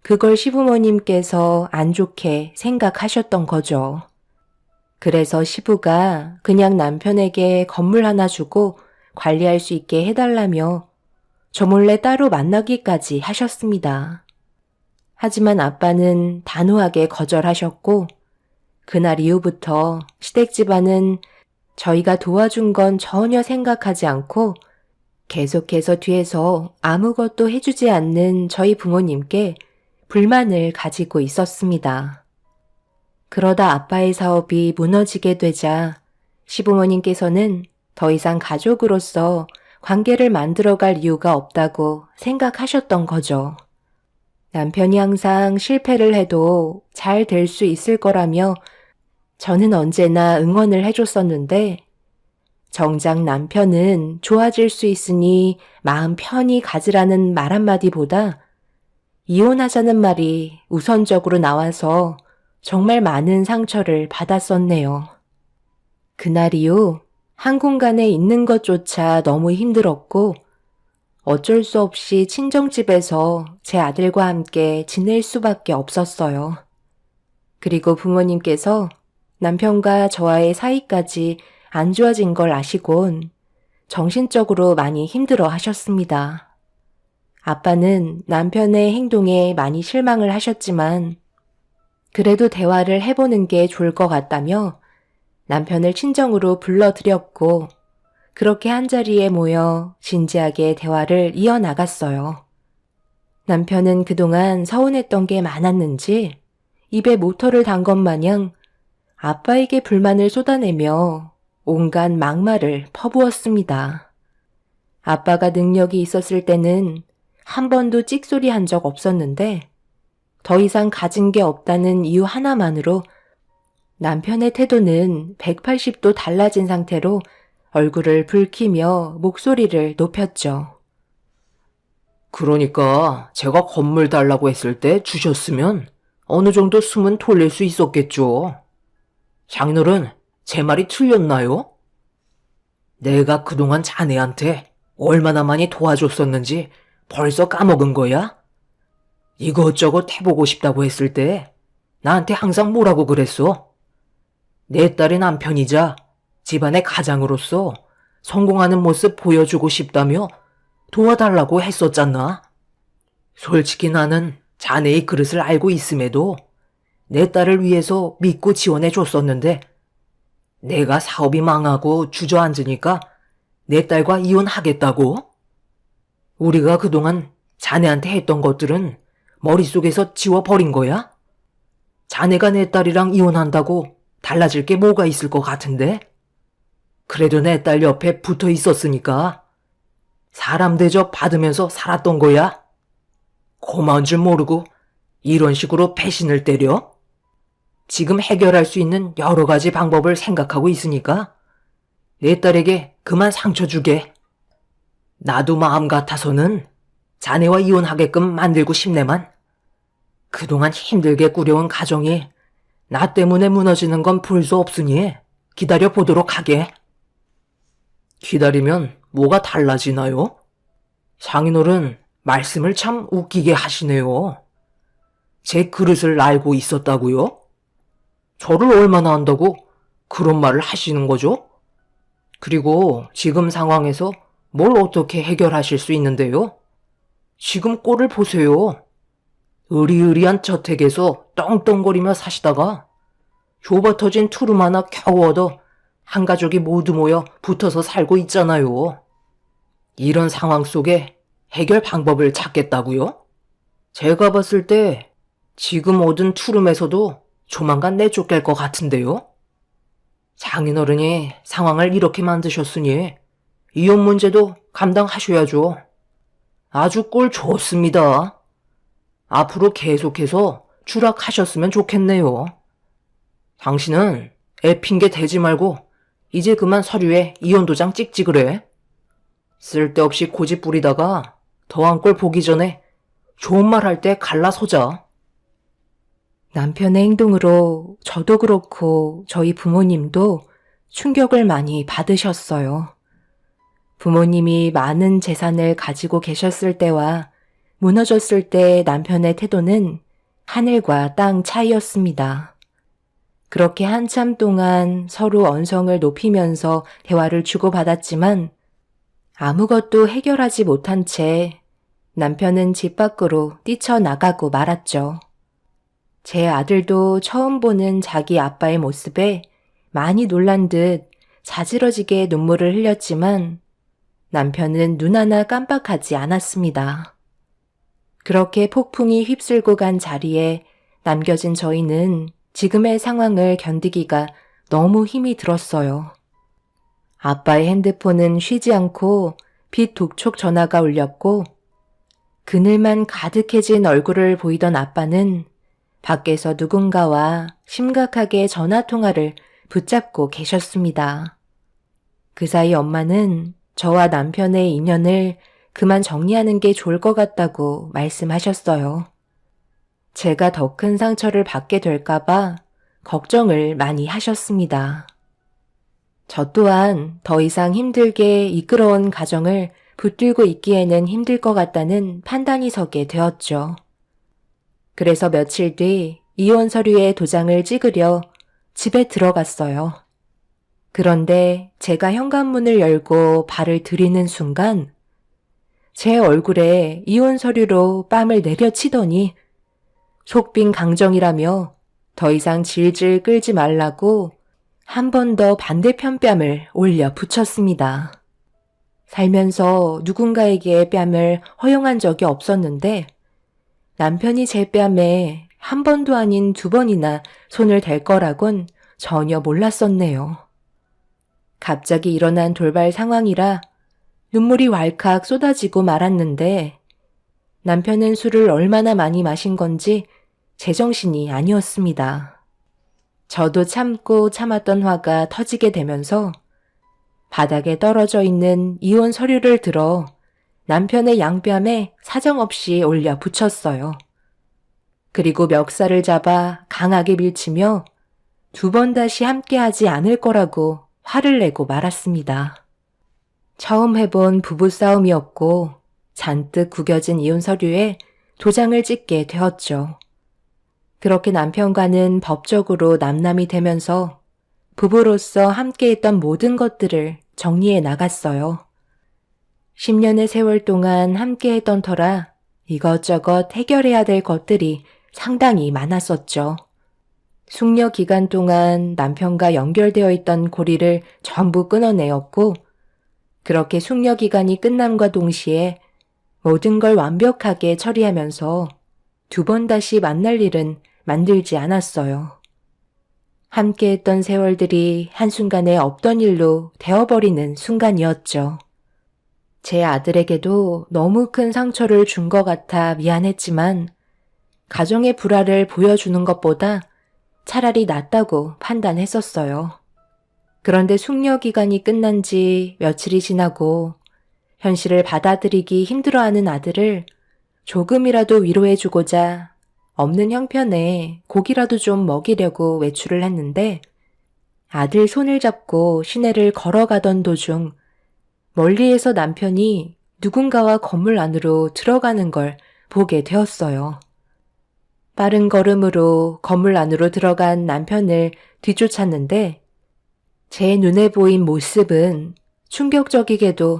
Speaker 1: 그걸 시부모님께서 안 좋게 생각하셨던 거죠. 그래서 시부가 그냥 남편에게 건물 하나 주고 관리할 수 있게 해달라며 저 몰래 따로 만나기까지 하셨습니다. 하지만 아빠는 단호하게 거절하셨고 그날 이후부터 시댁 집안은 저희가 도와준 건 전혀 생각하지 않고 계속해서 뒤에서 아무것도 해주지 않는 저희 부모님께 불만을 가지고 있었습니다. 그러다 아빠의 사업이 무너지게 되자 시부모님께서는 더 이상 가족으로서 관계를 만들어갈 이유가 없다고 생각하셨던 거죠. 남편이 항상 실패를 해도 잘 될 수 있을 거라며 저는 언제나 응원을 해줬었는데 정작 남편은 좋아질 수 있으니 마음 편히 가지라는 말 한마디보다 이혼하자는 말이 우선적으로 나와서 정말 많은 상처를 받았었네요. 그날 이후 한 공간에 있는 것조차 너무 힘들었고 어쩔 수 없이 친정집에서 제 아들과 함께 지낼 수밖에 없었어요. 그리고 부모님께서 남편과 저와의 사이까지 안 좋아진 걸 아시곤 정신적으로 많이 힘들어 하셨습니다. 아빠는 남편의 행동에 많이 실망을 하셨지만 그래도 대화를 해보는 게 좋을 것 같다며 남편을 친정으로 불러들였고 그렇게 한자리에 모여 진지하게 대화를 이어나갔어요. 남편은 그동안 서운했던 게 많았는지 입에 모터를 단 것 마냥 아빠에게 불만을 쏟아내며 온갖 막말을 퍼부었습니다. 아빠가 능력이 있었을 때는 한 번도 찍소리 한 적 없었는데 더 이상 가진 게 없다는 이유 하나만으로 남편의 태도는 180도 달라진 상태로 얼굴을 붉히며 목소리를 높였죠.
Speaker 2: 그러니까 제가 건물 달라고 했을 때 주셨으면 어느 정도 숨은 돌릴 수 있었겠죠. 장인어른, 제 말이 틀렸나요? 내가 그동안 자네한테 얼마나 많이 도와줬었는지 벌써 까먹은 거야? 이것저것 해보고 싶다고 했을 때 나한테 항상 뭐라고 그랬어? 내 딸의 남편이자 집안의 가장으로서 성공하는 모습 보여주고 싶다며 도와달라고 했었잖아. 솔직히 나는 자네의 그릇을 알고 있음에도 내 딸을 위해서 믿고 지원해 줬었는데 내가 사업이 망하고 주저앉으니까 내 딸과 이혼하겠다고? 우리가 그동안 자네한테 했던 것들은 머릿속에서 지워버린 거야? 자네가 내 딸이랑 이혼한다고 달라질 게 뭐가 있을 것 같은데? 그래도 내 딸 옆에 붙어 있었으니까 사람 대접 받으면서 살았던 거야. 고마운 줄 모르고 이런 식으로 배신을 때려? 지금 해결할 수 있는 여러 가지 방법을 생각하고 있으니까 내 딸에게 그만 상처 주게. 나도 마음 같아서는 자네와 이혼하게끔 만들고 싶네만 그동안 힘들게 꾸려온 가정이 나 때문에 무너지는 건 볼 수 없으니 기다려 보도록 하게. 기다리면 뭐가 달라지나요? 장인어른 말씀을 참 웃기게 하시네요. 제 그릇을 알고 있었다고요? 저를 얼마나 안다고 그런 말을 하시는 거죠? 그리고 지금 상황에서 뭘 어떻게 해결하실 수 있는데요? 지금 꼴을 보세요. 으리으리한 저택에서 떵떵거리며 사시다가 좁아터진 투룸 하나 겨우 얻어 한 가족이 모두 모여 붙어서 살고 있잖아요. 이런 상황 속에 해결 방법을 찾겠다고요? 제가 봤을 때 지금 얻은 투룸에서도 조만간 내쫓길 것 같은데요? 장인어른이 상황을 이렇게 만드셨으니 이혼 문제도 감당하셔야죠. 아주 꼴 좋습니다. 앞으로 계속해서 추락하셨으면 좋겠네요. 당신은 애 핑계 대지 말고 이제 그만 서류에 이혼 도장 찍지 그래. 쓸데없이 고집 부리다가 더한 꼴 보기 전에 좋은 말 할 때 갈라서자.
Speaker 1: 남편의 행동으로 저도 그렇고 저희 부모님도 충격을 많이 받으셨어요. 부모님이 많은 재산을 가지고 계셨을 때와 무너졌을 때 남편의 태도는 하늘과 땅 차이였습니다. 그렇게 한참 동안 서로 언성을 높이면서 대화를 주고받았지만 아무것도 해결하지 못한 채 남편은 집 밖으로 뛰쳐나가고 말았죠. 제 아들도 처음 보는 자기 아빠의 모습에 많이 놀란 듯 자지러지게 눈물을 흘렸지만 남편은 눈 하나 깜빡하지 않았습니다. 그렇게 폭풍이 휩쓸고 간 자리에 남겨진 저희는 지금의 상황을 견디기가 너무 힘이 들었어요. 아빠의 핸드폰은 쉬지 않고 빛 독촉 전화가 울렸고 그늘만 가득해진 얼굴을 보이던 아빠는 밖에서 누군가와 심각하게 전화통화를 붙잡고 계셨습니다. 그 사이 엄마는 저와 남편의 인연을 그만 정리하는 게 좋을 것 같다고 말씀하셨어요. 제가 더 큰 상처를 받게 될까봐 걱정을 많이 하셨습니다. 저 또한 더 이상 힘들게 이끌어온 가정을 붙들고 있기에는 힘들 것 같다는 판단이 서게 되었죠. 그래서 며칠 뒤 이혼 서류에 도장을 찍으려 집에 들어갔어요. 그런데 제가 현관문을 열고 발을 들이는 순간 제 얼굴에 이혼 서류로 뺨을 내려치더니 속빈 강정이라며 더 이상 질질 끌지 말라고 한 번 더 반대편 뺨을 올려 붙였습니다. 살면서 누군가에게 뺨을 허용한 적이 없었는데 남편이 제 뺨에 한 번도 아닌 2번이나 손을 댈 거라곤 전혀 몰랐었네요. 갑자기 일어난 돌발 상황이라 눈물이 왈칵 쏟아지고 말았는데 남편은 술을 얼마나 많이 마신 건지 제정신이 아니었습니다. 저도 참고 참았던 화가 터지게 되면서 바닥에 떨어져 있는 이혼 서류를 들어 남편의 양뺨에 사정없이 올려 붙였어요. 그리고 멱살을 잡아 강하게 밀치며 2번 다시 함께하지 않을 거라고 화를 내고 말았습니다. 처음 해본 부부싸움이었고 잔뜩 구겨진 이혼 서류에 도장을 찍게 되었죠. 그렇게 남편과는 법적으로 남남이 되면서 부부로서 함께했던 모든 것들을 정리해 나갔어요. 10년의 세월 동안 함께했던 터라 이것저것 해결해야 될 것들이 상당히 많았었죠. 숙려 기간 동안 남편과 연결되어 있던 고리를 전부 끊어내었고 그렇게 숙려 기간이 끝남과 동시에 모든 걸 완벽하게 처리하면서 2번 다시 만날 일은 만들지 않았어요. 함께했던 세월들이 한순간에 없던 일로 되어버리는 순간이었죠. 제 아들에게도 너무 큰 상처를 준 것 같아 미안했지만 가정의 불화를 보여주는 것보다 차라리 낫다고 판단했었어요. 그런데 숙려 기간이 끝난 지 며칠이 지나고 현실을 받아들이기 힘들어하는 아들을 조금이라도 위로해주고자 없는 형편에 고기라도 좀 먹이려고 외출을 했는데 아들 손을 잡고 시내를 걸어가던 도중 멀리에서 남편이 누군가와 건물 안으로 들어가는 걸 보게 되었어요. 빠른 걸음으로 건물 안으로 들어간 남편을 뒤쫓았는데 제 눈에 보인 모습은 충격적이게도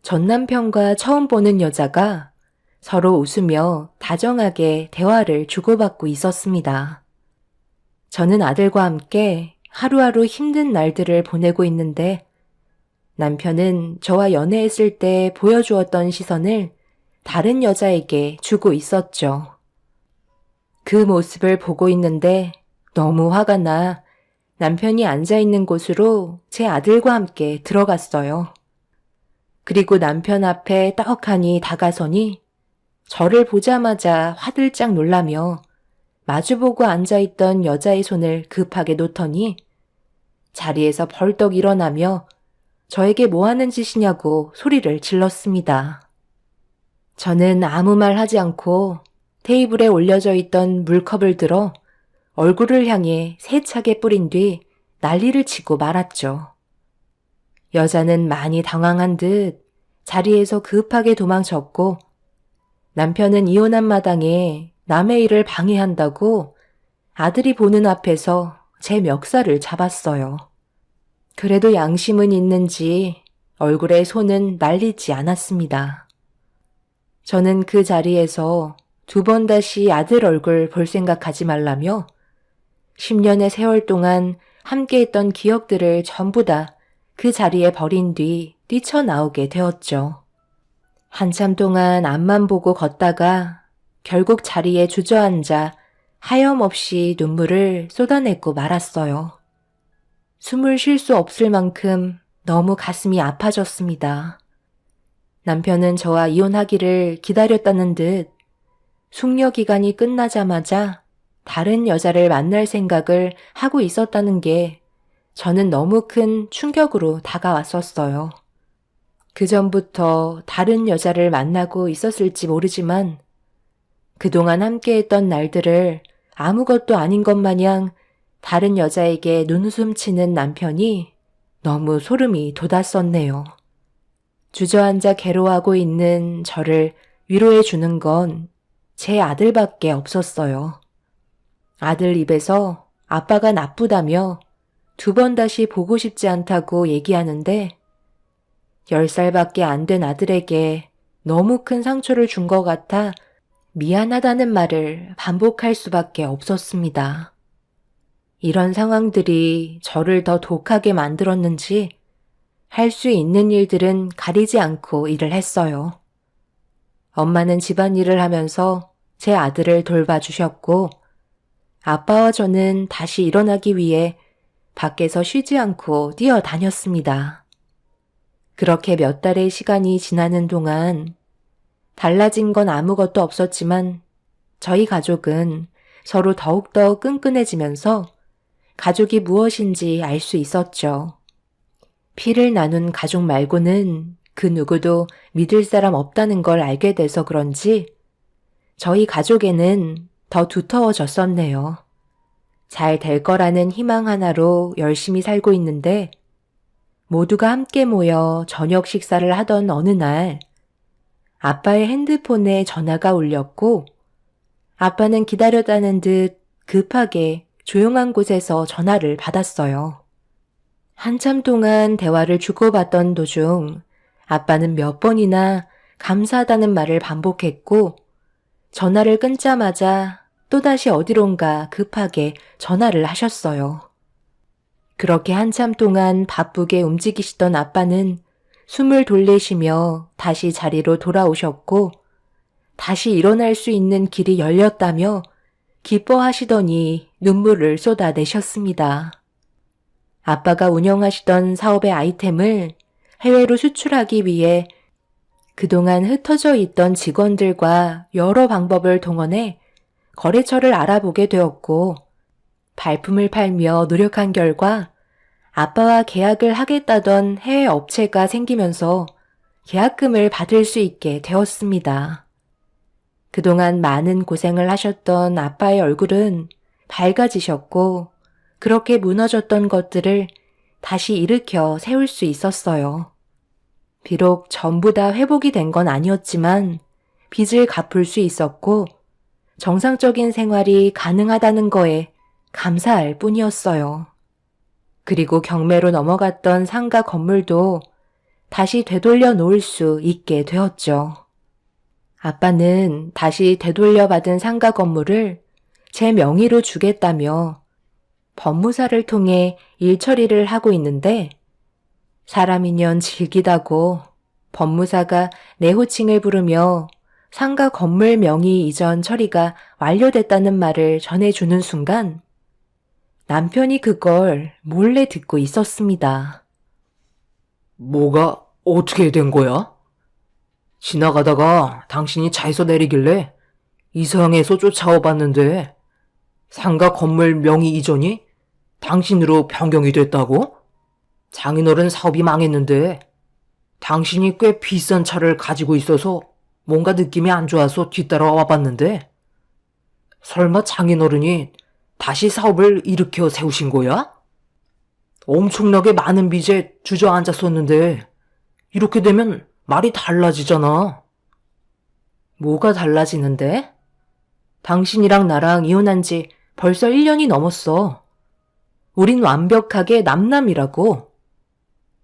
Speaker 1: 전 남편과 처음 보는 여자가 서로 웃으며 다정하게 대화를 주고받고 있었습니다. 저는 아들과 함께 하루하루 힘든 날들을 보내고 있는데 남편은 저와 연애했을 때 보여주었던 시선을 다른 여자에게 주고 있었죠. 그 모습을 보고 있는데 너무 화가 나 남편이 앉아있는 곳으로 제 아들과 함께 들어갔어요. 그리고 남편 앞에 떡하니 다가서니 저를 보자마자 화들짝 놀라며 마주보고 앉아있던 여자의 손을 급하게 놓더니 자리에서 벌떡 일어나며 저에게 뭐 하는 짓이냐고 소리를 질렀습니다. 저는 아무 말 하지 않고 테이블에 올려져 있던 물컵을 들어 얼굴을 향해 세차게 뿌린 뒤 난리를 치고 말았죠. 여자는 많이 당황한 듯 자리에서 급하게 도망쳤고 남편은 이혼한 마당에 남의 일을 방해한다고 아들이 보는 앞에서 제 멱살을 잡았어요. 그래도 양심은 있는지 얼굴에 손은 날리지 않았습니다. 저는 그 자리에서 2번 다시 아들 얼굴 볼 생각하지 말라며 10년의 세월 동안 함께했던 기억들을 전부 다 그 자리에 버린 뒤 뛰쳐나오게 되었죠. 한참 동안 앞만 보고 걷다가 결국 자리에 주저앉아 하염없이 눈물을 쏟아내고 말았어요. 숨을 쉴 수 없을 만큼 너무 가슴이 아파졌습니다. 남편은 저와 이혼하기를 기다렸다는 듯 숙려 기간이 끝나자마자 다른 여자를 만날 생각을 하고 있었다는 게 저는 너무 큰 충격으로 다가왔었어요. 그전부터 다른 여자를 만나고 있었을지 모르지만 그동안 함께했던 날들을 아무것도 아닌 것 마냥 다른 여자에게 눈웃음 치는 남편이 너무 소름이 돋았었네요. 주저앉아 괴로워하고 있는 저를 위로해 주는 건 제 아들밖에 없었어요. 아들 입에서 아빠가 나쁘다며 2번 다시 보고 싶지 않다고 얘기하는데 10살밖에 안 된 아들에게 너무 큰 상처를 준 것 같아 미안하다는 말을 반복할 수밖에 없었습니다. 이런 상황들이 저를 더 독하게 만들었는지 할 수 있는 일들은 가리지 않고 일을 했어요. 엄마는 집안일을 하면서 제 아들을 돌봐주셨고 아빠와 저는 다시 일어나기 위해 밖에서 쉬지 않고 뛰어다녔습니다. 그렇게 몇 달의 시간이 지나는 동안 달라진 건 아무것도 없었지만 저희 가족은 서로 더욱더 끈끈해지면서 가족이 무엇인지 알 수 있었죠. 피를 나눈 가족 말고는 그 누구도 믿을 사람 없다는 걸 알게 돼서 그런지 저희 가족에는 더 두터워졌었네요. 잘 될 거라는 희망 하나로 열심히 살고 있는데 모두가 함께 모여 저녁 식사를 하던 어느 날 아빠의 핸드폰에 전화가 울렸고 아빠는 기다렸다는 듯 급하게 조용한 곳에서 전화를 받았어요. 한참 동안 대화를 주고받던 도중 아빠는 몇 번이나 감사하다는 말을 반복했고 전화를 끊자마자 또다시 어디론가 급하게 전화를 하셨어요. 그렇게 한참 동안 바쁘게 움직이시던 아빠는 숨을 돌리시며 다시 자리로 돌아오셨고 다시 일어날 수 있는 길이 열렸다며 기뻐하시더니 눈물을 쏟아내셨습니다. 아빠가 운영하시던 사업의 아이템을 해외로 수출하기 위해 그동안 흩어져 있던 직원들과 여러 방법을 동원해 거래처를 알아보게 되었고 발품을 팔며 노력한 결과 아빠와 계약을 하겠다던 해외 업체가 생기면서 계약금을 받을 수 있게 되었습니다. 그동안 많은 고생을 하셨던 아빠의 얼굴은 밝아지셨고 그렇게 무너졌던 것들을 다시 일으켜 세울 수 있었어요. 비록 전부 다 회복이 된 건 아니었지만 빚을 갚을 수 있었고 정상적인 생활이 가능하다는 거에 감사할 뿐이었어요. 그리고 경매로 넘어갔던 상가 건물도 다시 되돌려 놓을 수 있게 되었죠. 아빠는 다시 되돌려 받은 상가 건물을 제 명의로 주겠다며 법무사를 통해 일 처리를 하고 있는데 사람이년 질기다고 법무사가 내 호칭을 부르며 상가 건물 명의 이전 처리가 완료됐다는 말을 전해주는 순간 남편이 그걸 몰래 듣고 있었습니다.
Speaker 2: 뭐가 어떻게 된 거야? 지나가다가 당신이 차에서 내리길래 이상해서 쫓아와 봤는데 상가 건물 명의 이전이 당신으로 변경이 됐다고? 장인어른 사업이 망했는데 당신이 꽤 비싼 차를 가지고 있어서 뭔가 느낌이 안 좋아서 뒤따라와 봤는데 설마 장인어른이 다시 사업을 일으켜 세우신 거야? 엄청나게 많은 빚에 주저앉았었는데 이렇게 되면 말이 달라지잖아.
Speaker 1: 뭐가 달라지는데? 당신이랑 나랑 이혼한 지 벌써 1년이 넘었어. 우린 완벽하게 남남이라고.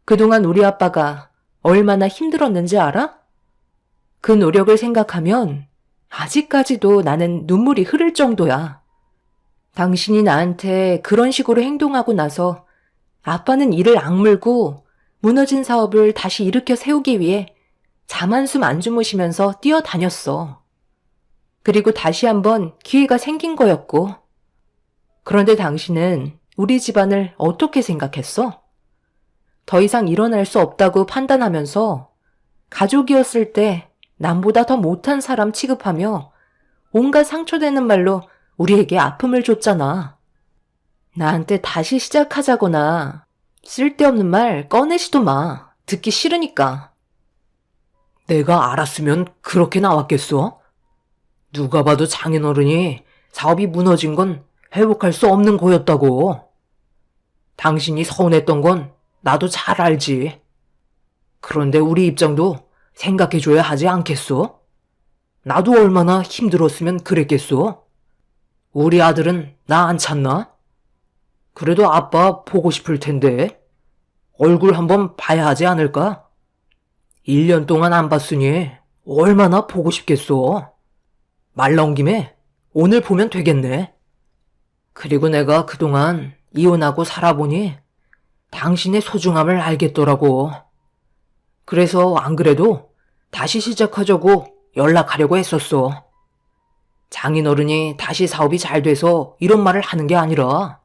Speaker 1: 그동안 우리 아빠가 얼마나 힘들었는지 알아? 그 노력을 생각하면 아직까지도 나는 눈물이 흐를 정도야. 당신이 나한테 그런 식으로 행동하고 나서 아빠는 이를 악물고 무너진 사업을 다시 일으켜 세우기 위해 잠 한숨 안 주무시면서 뛰어다녔어. 그리고 다시 한번 기회가 생긴 거였고. 그런데 당신은 우리 집안을 어떻게 생각했어? 더 이상 일어날 수 없다고 판단하면서 가족이었을 때 남보다 더 못한 사람 취급하며 온갖 상처되는 말로 우리에게 아픔을 줬잖아. 나한테 다시 시작하자거나 쓸데없는 말 꺼내지도 마. 듣기 싫으니까.
Speaker 2: 내가 알았으면 그렇게 나왔겠어? 누가 봐도 장인어른이 사업이 무너진 건 회복할 수 없는 거였다고. 당신이 서운했던 건 나도 잘 알지. 그런데 우리 입장도 생각해줘야 하지 않겠소? 나도 얼마나 힘들었으면 그랬겠소? 우리 아들은 나 안 찾나? 그래도 아빠 보고 싶을 텐데 얼굴 한번 봐야 하지 않을까? 1년 동안 안 봤으니 얼마나 보고 싶겠어. 말 나온 김에 오늘 보면 되겠네. 그리고 내가 그동안 이혼하고 살아보니 당신의 소중함을 알겠더라고. 그래서 안 그래도 다시 시작하자고 연락하려고 했었어. 장인어른이 다시 사업이 잘 돼서 이런 말을 하는 게 아니라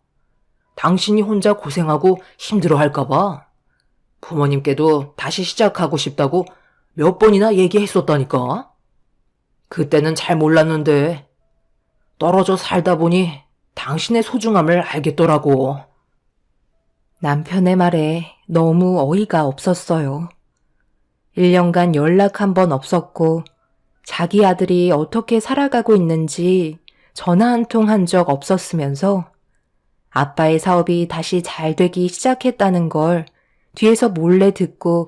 Speaker 2: 당신이 혼자 고생하고 힘들어 할까봐 부모님께도 다시 시작하고 싶다고 몇 번이나 얘기했었다니까. 그때는 잘 몰랐는데 떨어져 살다 보니 당신의 소중함을 알겠더라고.
Speaker 1: 남편의 말에 너무 어이가 없었어요. 1년간 연락 한 번 없었고 자기 아들이 어떻게 살아가고 있는지 전화 한 통 한 적 없었으면서 아빠의 사업이 다시 잘 되기 시작했다는 걸 뒤에서 몰래 듣고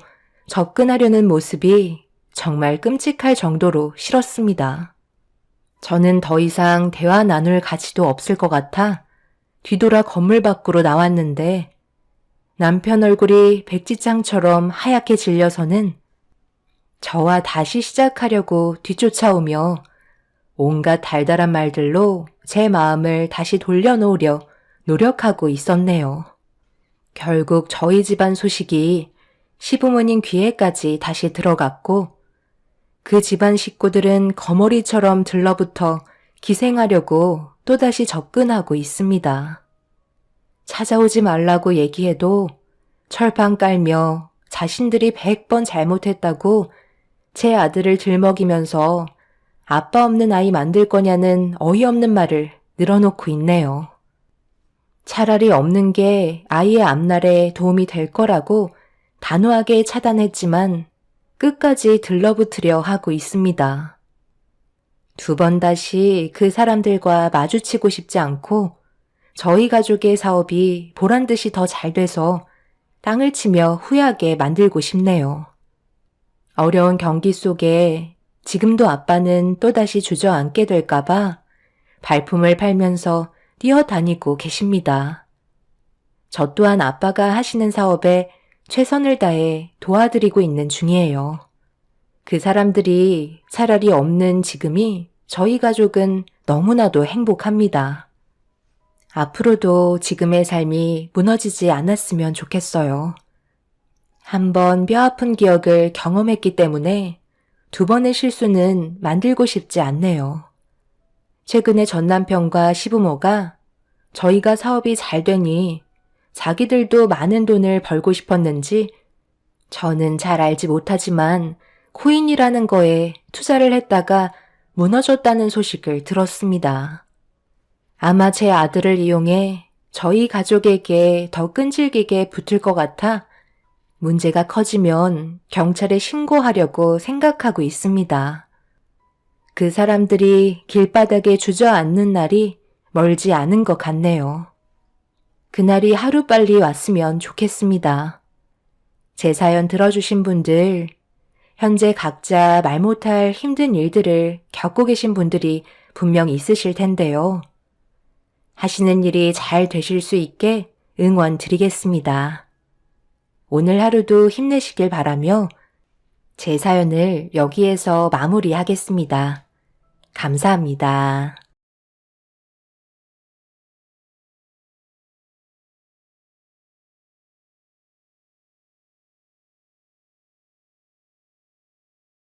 Speaker 1: 접근하려는 모습이 정말 끔찍할 정도로 싫었습니다. 저는 더 이상 대화 나눌 가치도 없을 것 같아 뒤돌아 건물 밖으로 나왔는데 남편 얼굴이 백지장처럼 하얗게 질려서는 저와 다시 시작하려고 뒤쫓아오며 온갖 달달한 말들로 제 마음을 다시 돌려놓으려 노력하고 있었네요. 결국 저희 집안 소식이 시부모님 귀에까지 다시 들어갔고 그 집안 식구들은 거머리처럼 들러붙어 기생하려고 또다시 접근하고 있습니다. 찾아오지 말라고 얘기해도 철판 깔며 자신들이 100번 잘못했다고 제 아들을 들먹이면서 아빠 없는 아이 만들 거냐는 어이없는 말을 늘어놓고 있네요. 차라리 없는 게 아이의 앞날에 도움이 될 거라고 단호하게 차단했지만 끝까지 들러붙으려 하고 있습니다. 2번 다시 그 사람들과 마주치고 싶지 않고 저희 가족의 사업이 보란듯이 더 잘 돼서 땅을 치며 후회하게 만들고 싶네요. 어려운 경기 속에 지금도 아빠는 또다시 주저앉게 될까봐 발품을 팔면서 뛰어다니고 계십니다. 저 또한 아빠가 하시는 사업에 최선을 다해 도와드리고 있는 중이에요. 그 사람들이 차라리 없는 지금이 저희 가족은 너무나도 행복합니다. 앞으로도 지금의 삶이 무너지지 않았으면 좋겠어요. 한번 뼈아픈 기억을 경험했기 때문에 2번의 실수는 만들고 싶지 않네요. 최근에 전 남편과 시부모가 저희가 사업이 잘 되니 자기들도 많은 돈을 벌고 싶었는지 저는 잘 알지 못하지만 코인이라는 거에 투자를 했다가 무너졌다는 소식을 들었습니다. 아마 제 아들을 이용해 저희 가족에게 더 끈질기게 붙을 것 같아 문제가 커지면 경찰에 신고하려고 생각하고 있습니다. 그 사람들이 길바닥에 주저앉는 날이 멀지 않은 것 같네요. 그날이 하루빨리 왔으면 좋겠습니다. 제 사연 들어주신 분들, 현재 각자 말 못할 힘든 일들을 겪고 계신 분들이 분명 있으실 텐데요. 하시는 일이 잘 되실 수 있게 응원 드리겠습니다. 오늘 하루도 힘내시길 바라며 제 사연을 여기에서 마무리하겠습니다. 감사합니다.